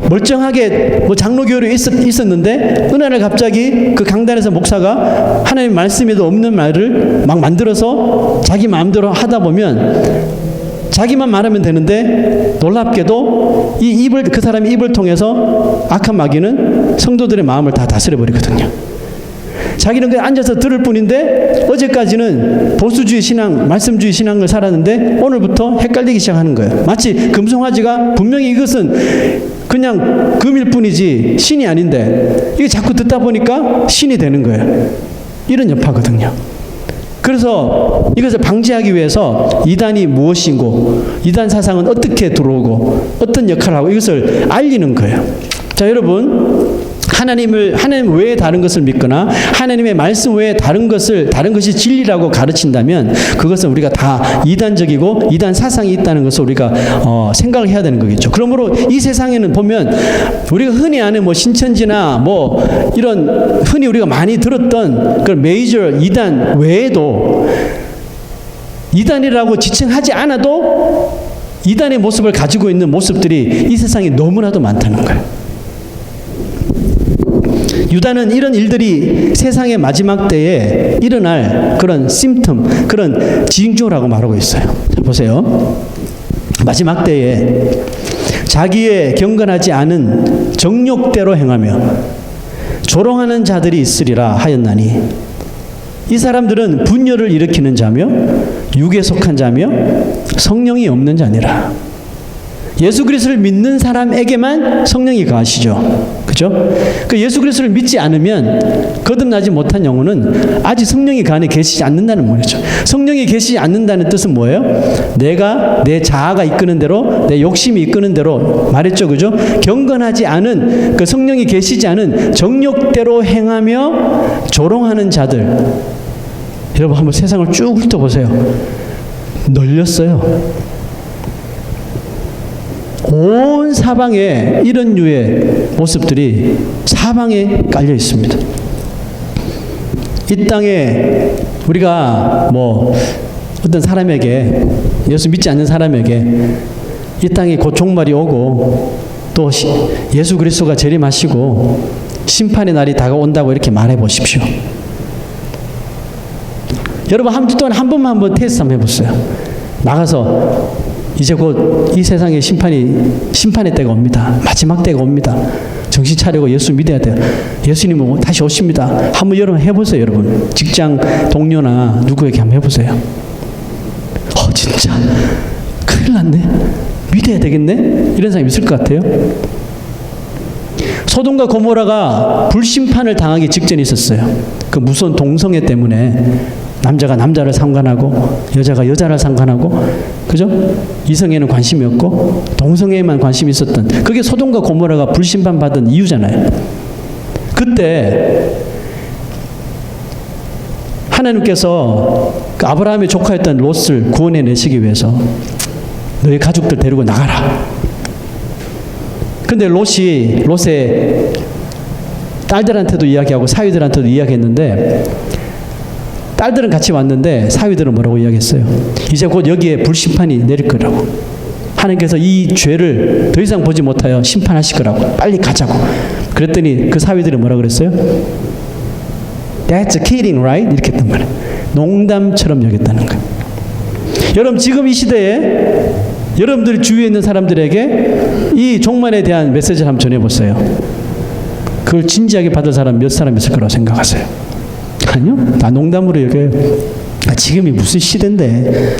멀쩡하게 장로교회로 있었는데 어느 날 갑자기 그 강단에서 목사가 하나님 말씀에도 없는 말을 막 만들어서 자기 마음대로 하다 보면 자기만 말하면 되는데 놀랍게도 그 사람의 입을 통해서 악한 마귀는 성도들의 마음을 다 다스려 버리거든요. 자기는 그냥 앉아서 들을 뿐인데 어제까지는 보수주의 신앙, 말씀주의 신앙을 살았는데 오늘부터 헷갈리기 시작하는 거예요. 마치 금송아지가 분명히 이것은 그냥 금일 뿐이지 신이 아닌데 이게 자꾸 듣다 보니까 신이 되는 거예요. 이런 여파거든요. 그래서 이것을 방지하기 위해서 이단이 무엇이고 이단 사상은 어떻게 들어오고 어떤 역할을 하고 이것을 알리는 거예요. 자, 여러분, 하나님 외에 다른 것을 믿거나 하나님의 말씀 외에 다른 것이 진리라고 가르친다면 그것은 우리가 다 이단적이고 이단 사상이 있다는 것을 우리가 생각을 해야 되는 거겠죠. 그러므로 이 세상에는 보면 우리가 흔히 아는 신천지나 이런 흔히 우리가 많이 들었던 그런 메이저 이단 외에도 이단이라고 지칭하지 않아도 이단의 모습을 가지고 있는 모습들이 이 세상에 너무나도 많다는 거예요. 유다는 이런 일들이 세상의 마지막 때에 일어날 그런 심텀, 그런 징조라고 말하고 있어요. 자, 보세요. 마지막 때에 자기의 경건하지 않은 정욕대로 행하며 조롱하는 자들이 있으리라 하였나니 이 사람들은 분열을 일으키는 자며 육에 속한 자며 성령이 없는 자니라. 예수 그리스도를 믿는 사람에게만 성령이 거하시죠. 그죠? 그 예수 그리스도를 믿지 않으면 거듭나지 못한 영혼은 아직 성령이 그 안에 계시지 않는다는 말이죠. 성령이 계시지 않는다는 뜻은 뭐예요? 내가 내 자아가 이끄는 대로, 내 욕심이 이끄는 대로 말했죠. 그죠? 경건하지 않은, 그 성령이 계시지 않은 정욕대로 행하며 조롱하는 자들. 여러분, 한번 세상을 쭉 훑어보세요. 널렸어요. 온 사방에 이런 류의 모습들이 사방에 깔려 있습니다. 이 땅에 우리가 어떤 사람에게, 예수 믿지 않는 사람에게 이 땅에 곧 종말이 오고 또 예수 그리스도가 재림하시고 심판의 날이 다가온다고 이렇게 말해 보십시오. 여러분, 한 주 동안 한 번만 한번 테스트 한번 해보세요. 나가서 이제 곧 이 세상에 심판의 때가 옵니다. 마지막 때가 옵니다. 정신 차리고 예수 믿어야 돼요. 예수님은 다시 오십니다. 한번 여러분 해보세요. 여러분, 직장 동료나 누구에게 한번 해보세요. 진짜 큰일 났네. 믿어야 되겠네. 이런 사람이 있을 것 같아요. 소돔과 고모라가 불심판을 당하기 직전에 있었어요. 그 무서운 동성애 때문에 남자가 남자를 상관하고 여자가 여자를 상관하고, 그죠? 이성에는 관심이 없고 동성애에만 관심이 있었던, 그게 소돔과 고모라가 불심판 받은 이유잖아요. 그때 하나님께서 그 아브라함의 조카였던 롯을 구원해 내시기 위해서 너희 가족들 데리고 나가라. 근데 롯의 딸들한테도 이야기하고 사위들한테도 이야기했는데, 딸들은 같이 왔는데 사위들은 뭐라고 이야기했어요? 이제 곧 여기에 불심판이 내릴 거라고. 하나님께서 이 죄를 더 이상 보지 못하여 심판하실 거라고. 빨리 가자고. 그랬더니 그 사위들이 뭐라고 그랬어요? That's kidding, right? 이렇게 했단 말이에요. 농담처럼 여겼다는 거예요. 여러분, 지금 이 시대에 여러분들 주위에 있는 사람들에게 이 종말에 대한 메시지를 한번 전해보세요. 그걸 진지하게 받을 사람 몇 사람 있을 거라고 생각하세요? 아니요. 다 농담으로 여겨요. 지금이 무슨 시대인데,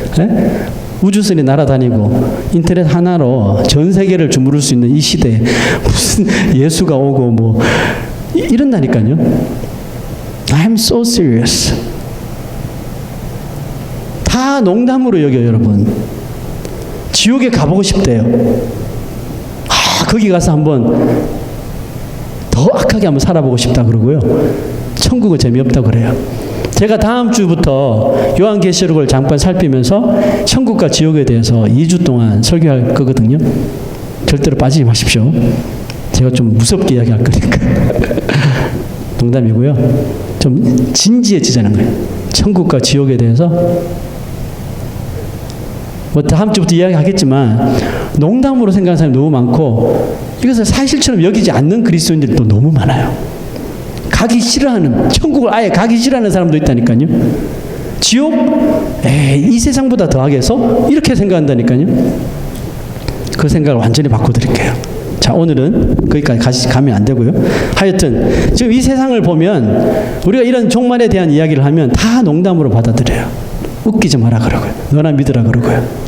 우주선이 날아다니고 인터넷 하나로 전 세계를 주무를 수 있는 이 시대에 무슨 예수가 오고 이런다니까요. I'm so serious. 다 농담으로 여겨요, 여러분. 지옥에 가보고 싶대요. 거기 가서 한번 더 악하게 한번 살아보고 싶다 그러고요. 천국은 재미없다 그래요. 제가 다음 주부터 요한계시록을 잠깐 살피면서 천국과 지옥에 대해서 2주 동안 설교할 거거든요. 절대로 빠지지 마십시오. 제가 좀 무섭게 이야기할 거니까. 농담이고요. 좀 진지해지자는 거예요. 천국과 지옥에 대해서. 뭐 다음 주부터 이야기하겠지만 농담으로 생각하는 사람이 너무 많고 이것을 사실처럼 여기지 않는 그리스도인들이 또 너무 많아요. 가기 싫어하는, 천국을 아예 가기 싫어하는 사람도 있다니까요. 지옥? 이 세상보다 더하게 해서 이렇게 생각한다니까요. 그 생각을 완전히 바꿔드릴게요. 자, 오늘은 거기까지 가면 안 되고요. 하여튼 지금 이 세상을 보면 우리가 이런 종말에 대한 이야기를 하면 다 농담으로 받아들여요. 웃기지 마라 그러고요. 너나 믿으라 그러고요.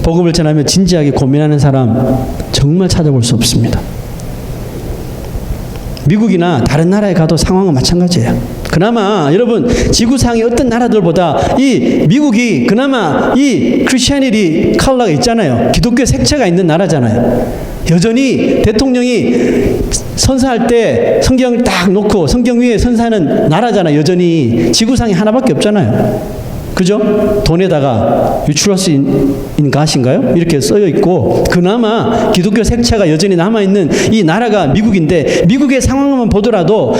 복음을 전하며 진지하게 고민하는 사람 정말 찾아볼 수 없습니다. 미국이나 다른 나라에 가도 상황은 마찬가지예요. 그나마 여러분 지구상의 어떤 나라들보다 이 미국이 그나마 이 크리스천리티 컬러가 있잖아요. 기독교 색채가 있는 나라잖아요. 여전히 대통령이 선사할 때 성경을 딱 놓고 성경 위에 선사하는 나라잖아요. 여전히 지구상에 하나밖에 없잖아요. 그죠? 돈에다가 You trust in God인가요? 이렇게 써여 있고 그나마 기독교 색채가 여전히 남아있는 이 나라가 미국인데 미국의 상황만 보더라도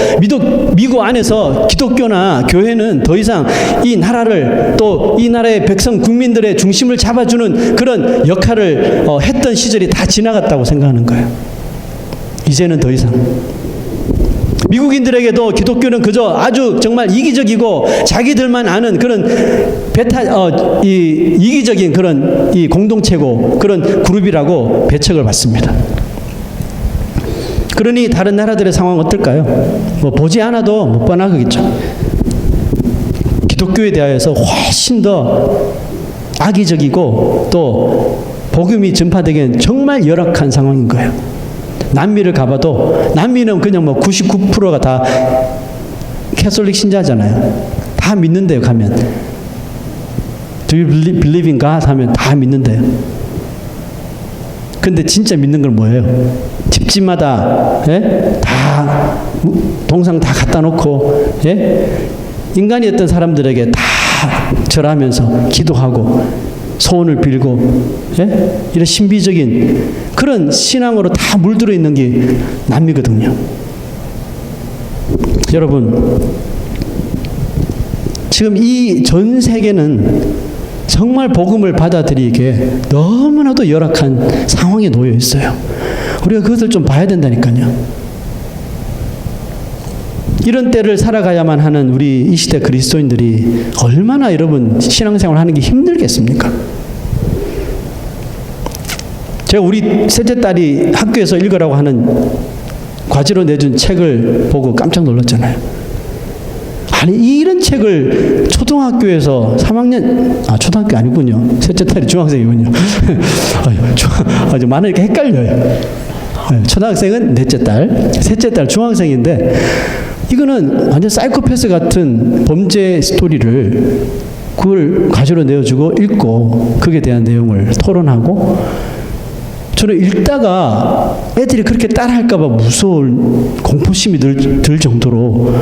미국 안에서 기독교나 교회는 더 이상 이 나라를 또 이 나라의 백성 국민들의 중심을 잡아주는 그런 역할을 했던 시절이 다 지나갔다고 생각하는 거예요. 이제는 더 이상 미국인들에게도 기독교는 그저 아주 정말 이기적이고 자기들만 아는 그런 이기적인 그런 이 공동체고 그런 그룹이라고 배척을 받습니다. 그러니 다른 나라들의 상황은 어떨까요? 뭐 보지 않아도 못 뻔하겠죠. 기독교에 대하여서 훨씬 더 악의적이고 또 복음이 전파되기엔 정말 열악한 상황인 거예요. 남미를 가봐도 남미는 그냥 뭐 99%가 다 캐톨릭 신자잖아요. 다 믿는데요. 가면 Do you believe in God? 하면 다 믿는데요. 근데 진짜 믿는 건 뭐예요? 집집마다 다 동상 다 갖다 놓고 인간이었던 사람들에게 다 절하면서 기도하고 소원을 빌고 이런 신비적인 그런 신앙으로 다 물들어 있는 게 남미거든요. 여러분 지금 이 전 세계는 정말 복음을 받아들이기에 너무나도 열악한 상황에 놓여 있어요. 우리가 그것을 좀 봐야 된다니까요. 이런 때를 살아가야만 하는 우리 이 시대 그리스도인들이 얼마나 여러분 신앙생활 하는 게 힘들겠습니까? 제가 우리 셋째 딸이 학교에서 읽으라고 하는 과제로 내준 책을 보고 깜짝 놀랐잖아요. 아니 이런 책을 초등학교에서 3학년 초등학교 아니군요. 셋째 딸이 중학생이군요. 아주 많으니까 헷갈려요. 초등학생은 넷째 딸, 셋째 딸 중학생인데 이거는 완전 사이코패스 같은 범죄 스토리를 그걸 과제로 내어주고 읽고 거기에 대한 내용을 토론하고 저는 읽다가 애들이 그렇게 따라할까 봐 무서운 공포심이 들 정도로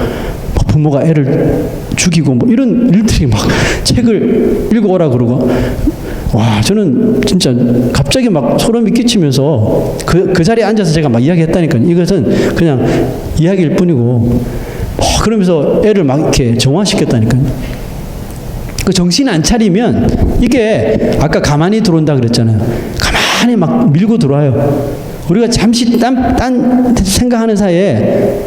부모가 애를 죽이고 뭐 이런 일들이 막 책을 읽어오라 그러고 와 저는 진짜 갑자기 막 소름이 끼치면서 그 자리에 앉아서 제가 막 이야기했다니까요. 이것은 그냥 이야기일 뿐이고 그러면서 애를 막 이렇게 정화시켰다니까요. 그 정신 안 차리면 이게 아까 가만히 들어온다 그랬잖아요. 가만히 막 밀고 들어와요. 우리가 잠시 딴 생각하는 사이에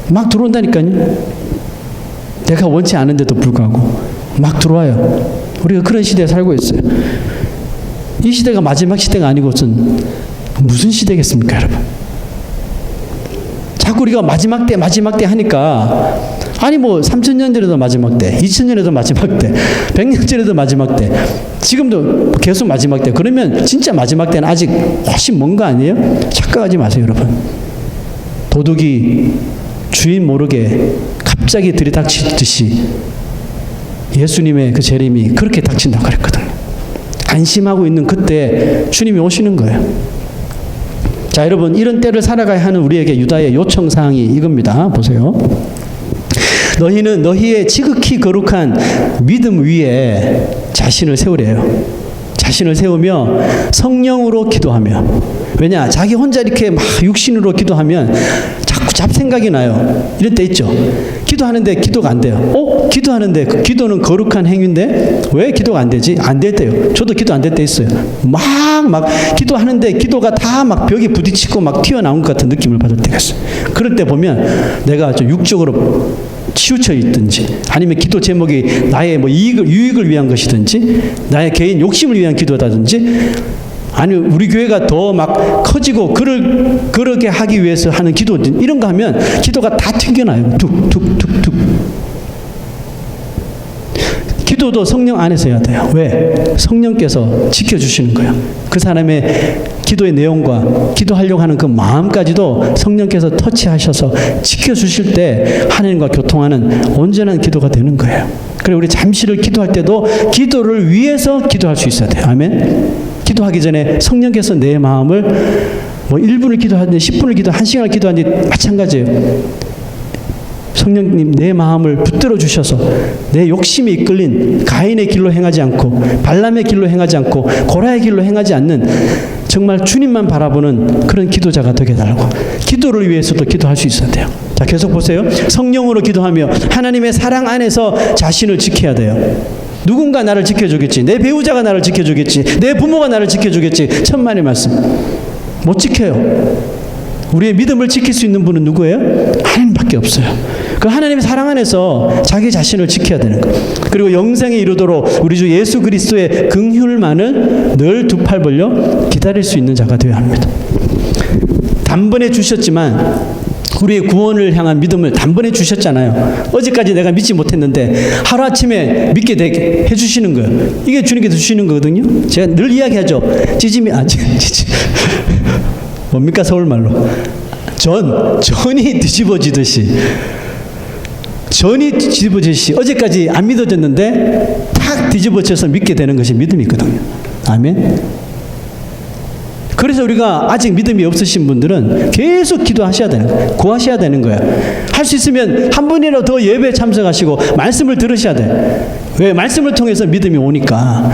막 들어온다니까요. 내가 원치 않은데도 불구하고 막 들어와요. 우리가 그런 시대에 살고 있어요. 이 시대가 마지막 시대가 아니고선 무슨 시대겠습니까, 여러분? 자꾸 우리가 마지막 때 하니까 아니 뭐 3,000년 전에도 마지막 때, 2,000년에도 마지막 때, 100년 전에도 마지막 때, 지금도 계속 마지막 때. 그러면 진짜 마지막 때는 아직 훨씬 먼 거 아니에요? 착각하지 마세요, 여러분. 도둑이 주인 모르게 갑자기 들이닥치듯이 예수님의 그 재림이 그렇게 닥친다고 그랬거든요. 안심하고 있는 그때 주님이 오시는 거예요. 자, 여러분, 이런 때를 살아가야 하는 우리에게 유다의 요청사항이 이겁니다. 보세요. 너희는 너희의 지극히 거룩한 믿음 위에 자신을 세우래요. 자신을 세우며 성령으로 기도하며. 왜냐? 자기 혼자 이렇게 막 육신으로 기도하면 자꾸 잡생각이 나요. 이럴 때 있죠. 기도하는데 기도가 안 돼요. 기도하는데 그 기도는 거룩한 행위인데 왜 기도가 안 되지? 안 될 때요. 저도 기도 안 될 때 있어요. 막 기도하는데 기도가 다 막 벽에 부딪히고 막 튀어나온 것 같은 느낌을 받을 때가 있어요. 그럴 때 보면 내가 좀 육적으로 치우쳐 있든지 아니면 기도 제목이 나의 뭐 유익을 위한 것이든지 나의 개인 욕심을 위한 기도다든지 아니면 우리 교회가 더 막 커지고 그러게 하기 위해서 하는 기도 이런 거 하면 기도가 다 튕겨나요. 툭툭툭툭. 기도도 성령 안에서 해야 돼요. 왜? 성령께서 지켜주시는 거예요. 그 사람의 기도의 내용과 기도하려고 하는 그 마음까지도 성령께서 터치하셔서 지켜주실 때 하나님과 교통하는 온전한 기도가 되는 거예요. 그리고 우리 잠시를 기도할 때도 기도를 위해서 기도할 수 있어야 돼요. 아멘. 기도하기 전에 성령께서 내 마음을 뭐 1분을 기도하든지 10분을 기도 1시간을 기도하든지 마찬가지예요. 성령님 내 마음을 붙들어 주셔서 내 욕심이 이끌린 가인의 길로 행하지 않고 발람의 길로 행하지 않고 고라의 길로 행하지 않는 정말 주님만 바라보는 그런 기도자가 되게 달라고. 기도를 위해서도 기도할 수 있어야 돼요. 자, 계속 보세요. 성령으로 기도하며 하나님의 사랑 안에서 자신을 지켜야 돼요. 누군가 나를 지켜주겠지. 내 배우자가 나를 지켜주겠지. 내 부모가 나를 지켜주겠지. 천만의 말씀. 못 지켜요. 우리의 믿음을 지킬 수 있는 분은 누구예요? 하나님밖에 없어요. 그 하나님의 사랑 안에서 자기 자신을 지켜야 되는 거예요. 그리고 영생에 이르도록 우리 주 예수 그리스도의 긍휼만을 늘 두 팔 벌려 기다릴 수 있는 자가 되어야 합니다. 단번에 주셨지만 우리의 구원을 향한 믿음을 단번에 주셨잖아요. 어제까지 내가 믿지 못했는데 하루아침에 믿게 되게 해주시는 거예요. 이게 주님께서 주시는 거거든요. 제가 늘 이야기하죠. 찌짐이 뭡니까 서울말로? 전이 뒤집어지듯이 어제까지 안 믿어졌는데 탁 뒤집어져서 믿게 되는 것이 믿음이거든요. 아멘. 그래서 우리가 아직 믿음이 없으신 분들은 계속 기도하셔야 되는 거예요. 구하셔야 되는 거예요. 할 수 있으면 한 분이라도 더 예배에 참석하시고 말씀을 들으셔야 돼요. 왜? 말씀을 통해서 믿음이 오니까.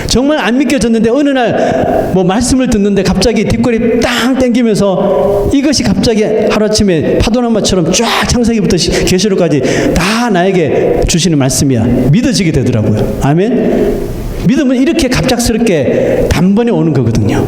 정말 안 믿겨졌는데 어느 날 뭐 말씀을 듣는데 갑자기 뒷골이 땅 땡기면서 이것이 갑자기 하루아침에 파도난마처럼 쫙 창세기부터 계시록까지 다 나에게 주시는 말씀이야. 믿어지게 되더라고요. 아멘. 믿음은 이렇게 갑작스럽게 단번에 오는 거거든요.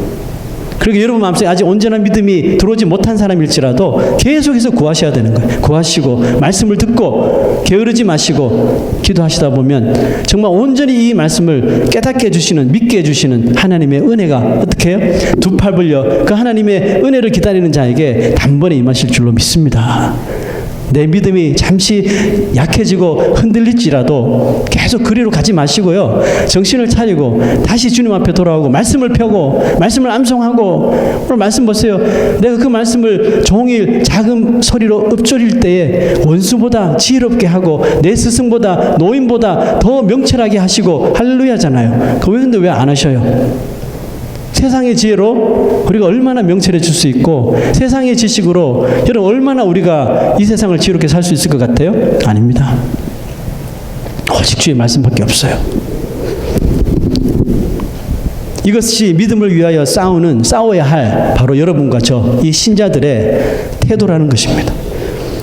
그리고 여러분 마음속에 아직 온전한 믿음이 들어오지 못한 사람일지라도 계속해서 구하셔야 되는 거예요. 구하시고 말씀을 듣고 게으르지 마시고 기도하시다 보면 정말 온전히 이 말씀을 깨닫게 해주시는, 믿게 해주시는 하나님의 은혜가 어떻게 해요? 두 팔 벌려 그 하나님의 은혜를 기다리는 자에게 단번에 임하실 줄로 믿습니다. 내 믿음이 잠시 약해지고 흔들릴지라도 계속 그리로 가지 마시고요. 정신을 차리고 다시 주님 앞에 돌아오고 말씀을 펴고 말씀을 암송하고 오늘 말씀 보세요. 내가 그 말씀을 종일 작은 소리로 읊조릴 때에 원수보다 지혜롭게 하고 내 스승보다 노인보다 더 명철하게 하시고 할렐루야잖아요. 그런데 왜 안 하셔요? 세상의 지혜로 우리가 얼마나 명철해질 수 있고 세상의 지식으로 여러분 얼마나 우리가 이 세상을 지혜롭게 살 수 있을 것 같아요? 아닙니다. 오직 주의 말씀밖에 없어요. 이것이 믿음을 위하여 싸워야 할 바로 여러분과 저 이 신자들의 태도라는 것입니다.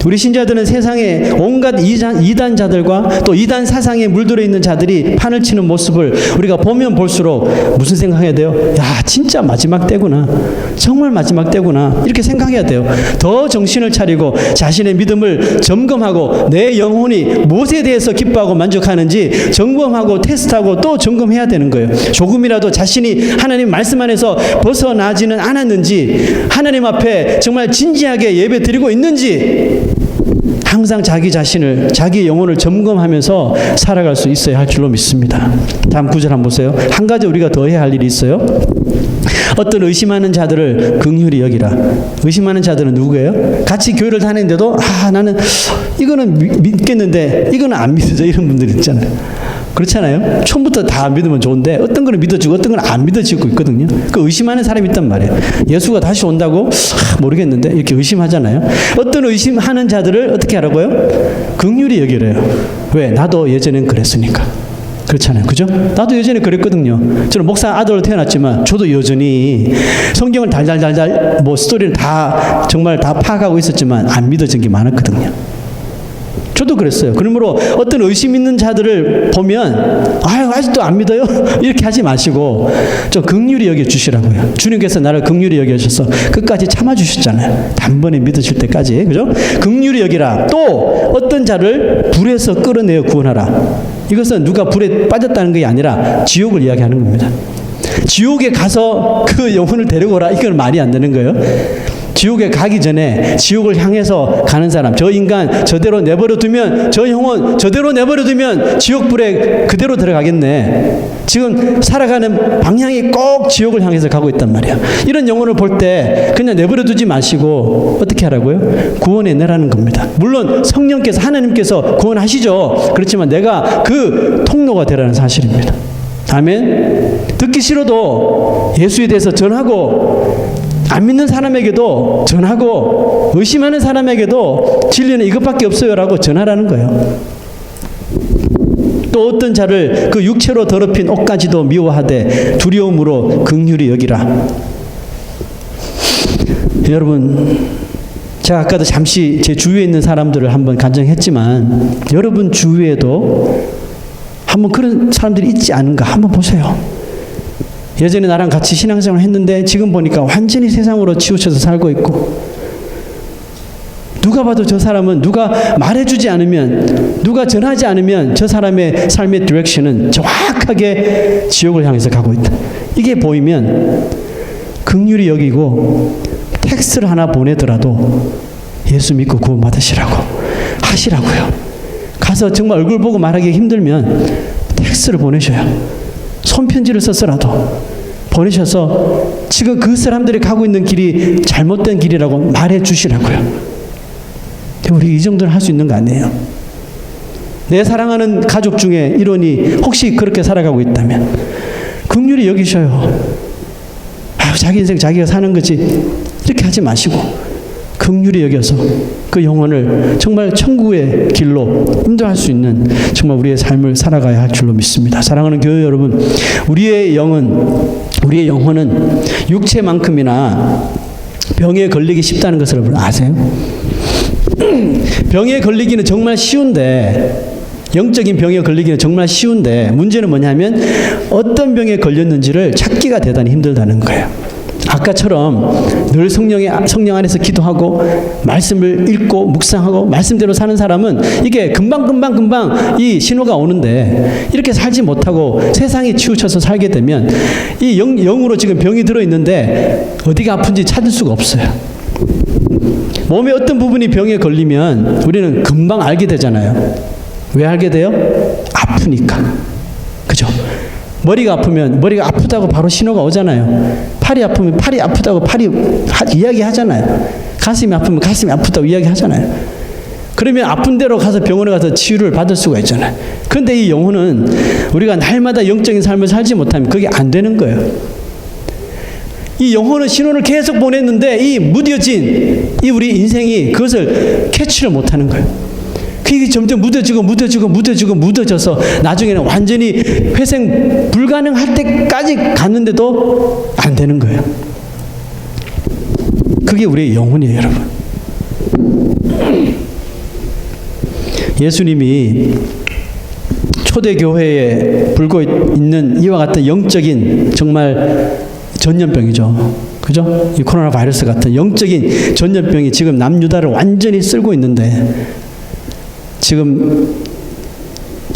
우리 신자들은 세상에 온갖 이단자들과 또 이단 사상에 물들어 있는 자들이 판을 치는 모습을 우리가 보면 볼수록 무슨 생각해야 돼요? 야, 진짜 마지막 때구나. 정말 마지막 때구나. 이렇게 생각해야 돼요. 더 정신을 차리고 자신의 믿음을 점검하고 내 영혼이 무엇에 대해서 기뻐하고 만족하는지 점검하고 테스트하고 또 점검해야 되는 거예요. 조금이라도 자신이 하나님 말씀 안에서 벗어나지는 않았는지 하나님 앞에 정말 진지하게 예배 드리고 있는지 항상 자기 자신을, 자기 영혼을 점검하면서 살아갈 수 있어야 할 줄로 믿습니다. 다음 9절 한번 보세요. 한 가지 우리가 더 해야 할 일이 있어요. 어떤 의심하는 자들을 긍휼히 여기라. 의심하는 자들은 누구예요? 같이 교회를 다니는데도 나는 이거는 믿겠는데 이거는 안 믿어져, 이런 분들 있잖아요. 그렇잖아요. 처음부터 다 믿으면 좋은데 어떤 거는 믿어지고 어떤 거는 안 믿어지고 있거든요. 그 의심하는 사람이 있단 말이에요. 예수가 다시 온다고 모르겠는데 이렇게 의심하잖아요. 어떤 의심하는 자들을 어떻게 하라고요? 긍휼히 여기래요. 왜? 나도 예전엔 그랬으니까. 그렇잖아요. 그죠? 나도 예전에 그랬거든요. 저는 목사 아들로 태어났지만 저도 여전히 성경을 달달달달 스토리를 다 정말 다 파악하고 있었지만 안 믿어진 게 많았거든요. 저도 그랬어요. 그러므로 어떤 의심 있는 자들을 보면 아직도 안 믿어요? 이렇게 하지 마시고 좀 긍휼히 여겨주시라고요. 주님께서 나를 긍휼히 여겨주셔서 끝까지 참아주셨잖아요. 단번에 믿으실 때까지. 그죠? 긍휼히 여기라. 또 어떤 자를 불에서 끌어내어 구원하라. 이것은 누가 불에 빠졌다는 게 아니라 지옥을 이야기하는 겁니다. 지옥에 가서 그 영혼을 데려오라. 이건 말이 안 되는 거예요. 지옥에 가기 전에 지옥을 향해서 가는 사람, 저 인간 저대로 내버려 두면, 저 영혼 저대로 내버려 두면 지옥불에 그대로 들어가겠네. 지금 살아가는 방향이 꼭 지옥을 향해서 가고 있단 말이야. 이런 영혼을 볼 때 그냥 내버려 두지 마시고 어떻게 하라고요? 구원해 내라는 겁니다. 물론 성령께서, 하나님께서 구원하시죠. 그렇지만 내가 그 통로가 되라는 사실입니다. 아멘. 듣기 싫어도 예수에 대해서 전하고, 안 믿는 사람에게도 전하고, 의심하는 사람에게도 진리는 이것밖에 없어요라고 전하라는 거예요. 또 어떤 자를 그 육체로 더럽힌 옷까지도 미워하되 두려움으로 긍휼히 여기라. 여러분, 제가 아까도 잠시 제 주위에 있는 사람들을 한번 간증했지만 여러분 주위에도 한번 그런 사람들이 있지 않은가 한번 보세요. 예전에 나랑 같이 신앙생활을 했는데 지금 보니까 완전히 세상으로 치우쳐서 살고 있고, 누가 봐도 저 사람은 누가 말해주지 않으면, 누가 전하지 않으면 저 사람의 삶의 디렉션은 정확하게 지옥을 향해서 가고 있다. 이게 보이면 긍휼히 여기고 텍스트를 하나 보내더라도 예수 믿고 구원 받으시라고 하시라고요. 가서 정말 얼굴 보고 말하기 힘들면 텍스트를 보내셔요. 손편지를 써서라도 보내셔서 지금 그 사람들이 가고 있는 길이 잘못된 길이라고 말해 주시라고요. 우리 이 정도는 할 수 있는 거 아니에요? 내 사랑하는 가족 중에 일원이 혹시 그렇게 살아가고 있다면 긍휼히 여기셔요. 자기 인생 자기가 사는 거지 이렇게 하지 마시고 긍휼히 여겨서 그 영혼을 정말 천국의 길로 인도할 수 있는 정말 우리의 삶을 살아가야 할 줄로 믿습니다. 사랑하는 교회 여러분, 우리의 영혼은 육체만큼이나 병에 걸리기 쉽다는 것을 여러분 아세요? 병에 걸리기는 정말 쉬운데, 영적인 병에 걸리기는 정말 쉬운데 문제는 뭐냐면 어떤 병에 걸렸는지를 찾기가 대단히 힘들다는 거예요. 아까처럼 늘 성령 안에서 기도하고 말씀을 읽고 묵상하고 말씀대로 사는 사람은 이게 금방 이 신호가 오는데, 이렇게 살지 못하고 세상에 치우쳐서 살게 되면 이 영으로 지금 병이 들어있는데 어디가 아픈지 찾을 수가 없어요. 몸의 어떤 부분이 병에 걸리면 우리는 금방 알게 되잖아요. 왜 알게 돼요? 아프니까. 그죠? 머리가 아프면 머리가 아프다고 바로 신호가 오잖아요. 팔이 아프면 팔이 아프다고 팔이 이야기하잖아요. 가슴이 아프면 가슴이 아프다고 이야기하잖아요. 그러면 아픈 데로 가서 병원에 가서 치유를 받을 수가 있잖아요. 그런데 이 영혼은 우리가 날마다 영적인 삶을 살지 못하면 그게 안 되는 거예요. 이 영혼은 신호를 계속 보냈는데 이 무뎌진 이 우리 인생이 그것을 캐치를 못하는 거예요. 그게 점점 묻어져서 나중에는 완전히 회생 불가능할 때까지 갔는데도 안 되는 거예요. 그게 우리의 영혼이에요, 여러분. 예수님이 초대교회에 불고 있는 이와 같은 영적인 정말 전염병이죠. 그죠? 이 코로나 바이러스 같은 영적인 전염병이 지금 남유다를 완전히 쓸고 있는데, 지금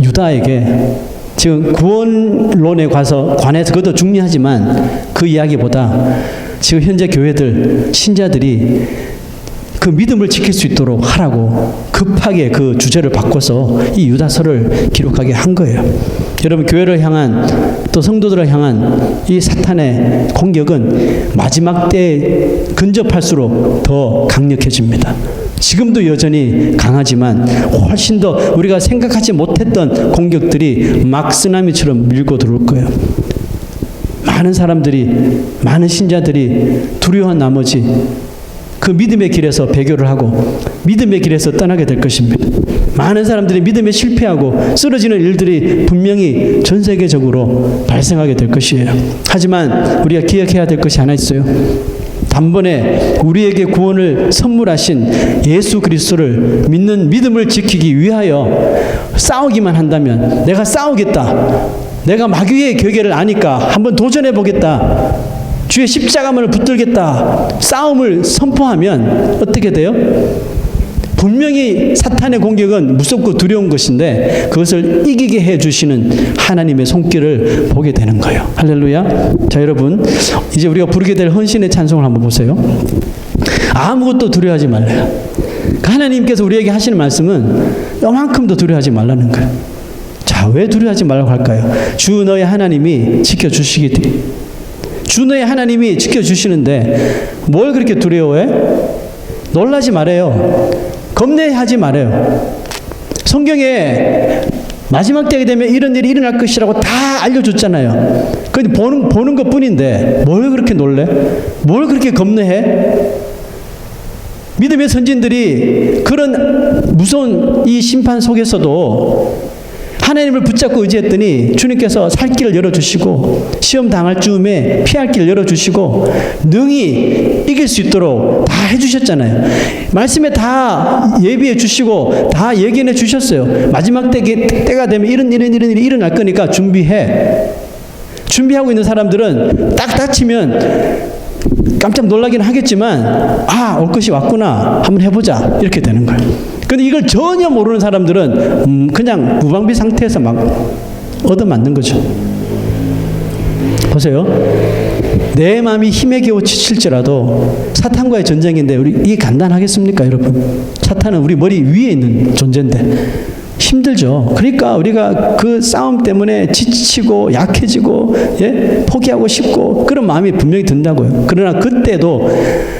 유다에게 지금 구원론에 관해서 그것도 중요하지만 그 이야기보다 지금 현재 교회들, 신자들이 그 그 믿음을 지킬 수 있도록 하라고 급하게 그 주제를 바꿔서 이 유다서를 기록하게 한 거예요. 여러분, 교회를 향한 또 성도들을 향한 이 사탄의 공격은 마지막 때에 근접할수록 더 강력해집니다. 지금도 여전히 강하지만 훨씬 더 우리가 생각하지 못했던 공격들이 막 쓰나미처럼 밀고 들어올 거예요. 많은 사람들이, 많은 신자들이 두려워한 나머지 그 믿음의 길에서 배교를 하고 믿음의 길에서 떠나게 될 것입니다. 많은 사람들이 믿음에 실패하고 쓰러지는 일들이 분명히 전 세계적으로 발생하게 될 것이에요. 하지만 우리가 기억해야 될 것이 하나 있어요. 단번에 우리에게 구원을 선물하신 예수 그리스도를 믿는 믿음을 지키기 위하여 싸우기만 한다면, 내가 싸우겠다, 내가 마귀의 궤계를 아니까 한번 도전해 보겠다, 주의 십자가만을 붙들겠다, 싸움을 선포하면 어떻게 돼요? 분명히 사탄의 공격은 무섭고 두려운 것인데 그것을 이기게 해주시는 하나님의 손길을 보게 되는 거예요. 할렐루야. 자, 여러분, 이제 우리가 부르게 될 헌신의 찬송을 한번 보세요. 아무것도 두려워하지 말래요. 하나님께서 우리에게 하시는 말씀은 요만큼도 두려워하지 말라는 거예요. 자, 왜 두려워하지 말라고 할까요? 주 너의 하나님이 지켜주시기 때문에. 주 너의 하나님이 지켜주시는데 뭘 그렇게 두려워해? 놀라지 말아요. 겁내하지 말아요. 성경에 마지막 때가 되면 이런 일이 일어날 것이라고 다 알려줬잖아요. 근데 보는 것 뿐인데 뭘 그렇게 놀래? 뭘 그렇게 겁내해? 믿음의 선진들이 그런 무서운 이 심판 속에서도 하나님을 붙잡고 의지했더니 주님께서 살 길을 열어주시고 시험 당할 즈음에 피할 길을 열어주시고 능히 이길 수 있도록 다 해주셨잖아요. 말씀에 다 예비해 주시고 다 예견해 주셨어요. 마지막 때가 되면 이런 일이 일어날 거니까 준비해. 준비하고 있는 사람들은 딱 닥치면 깜짝 놀라긴 하겠지만 올 것이 왔구나, 한번 해보자, 이렇게 되는 거예요. 근데 이걸 전혀 모르는 사람들은 그냥 무방비 상태에서 막 얻어맞는 거죠. 보세요. 내 마음이 힘에 겨워 지칠지라도 사탄과의 전쟁인데 이게 간단하겠습니까, 여러분? 사탄은 우리 머리 위에 있는 존재인데 힘들죠. 그러니까 우리가 그 싸움 때문에 지치고 약해지고 포기하고 싶고 그런 마음이 분명히 든다고요. 그러나 그때도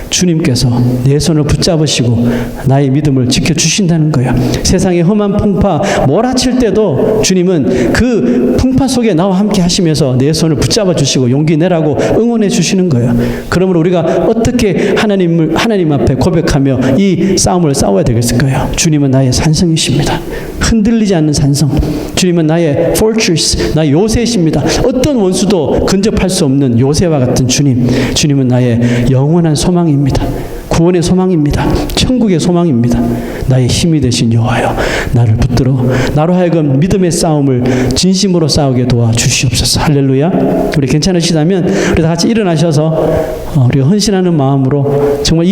주님께서 내 손을 붙잡으시고 나의 믿음을 지켜주신다는 거예요. 세상의 험한 풍파 몰아칠 때도 주님은 그 풍파 속에 나와 함께 하시면서 내 손을 붙잡아 주시고 용기 내라고 응원해 주시는 거예요. 그러므로 우리가 어떻게 하나님 앞에 고백하며 이 싸움을 싸워야 되겠을까요? 주님은 나의 산성이십니다. 흔들리지 않는 산성. 주님은 나의 fortress, 나의 요새이십니다. 어떤 원수도 근접할 수 없는 요새와 같은 주님. 주님은 나의 영원한 소망입니다. 구원의 소망입니다. 천국의 소망입니다. 나의 힘이 되신 여호와여, 나를 붙들어 나로 하여금 믿음의 싸움을 진심으로 싸우게 도와주시옵소서. 할렐루야. 우리 괜찮으시다면 우리 다 같이 일어나셔서 우리가 헌신하는 마음으로 정말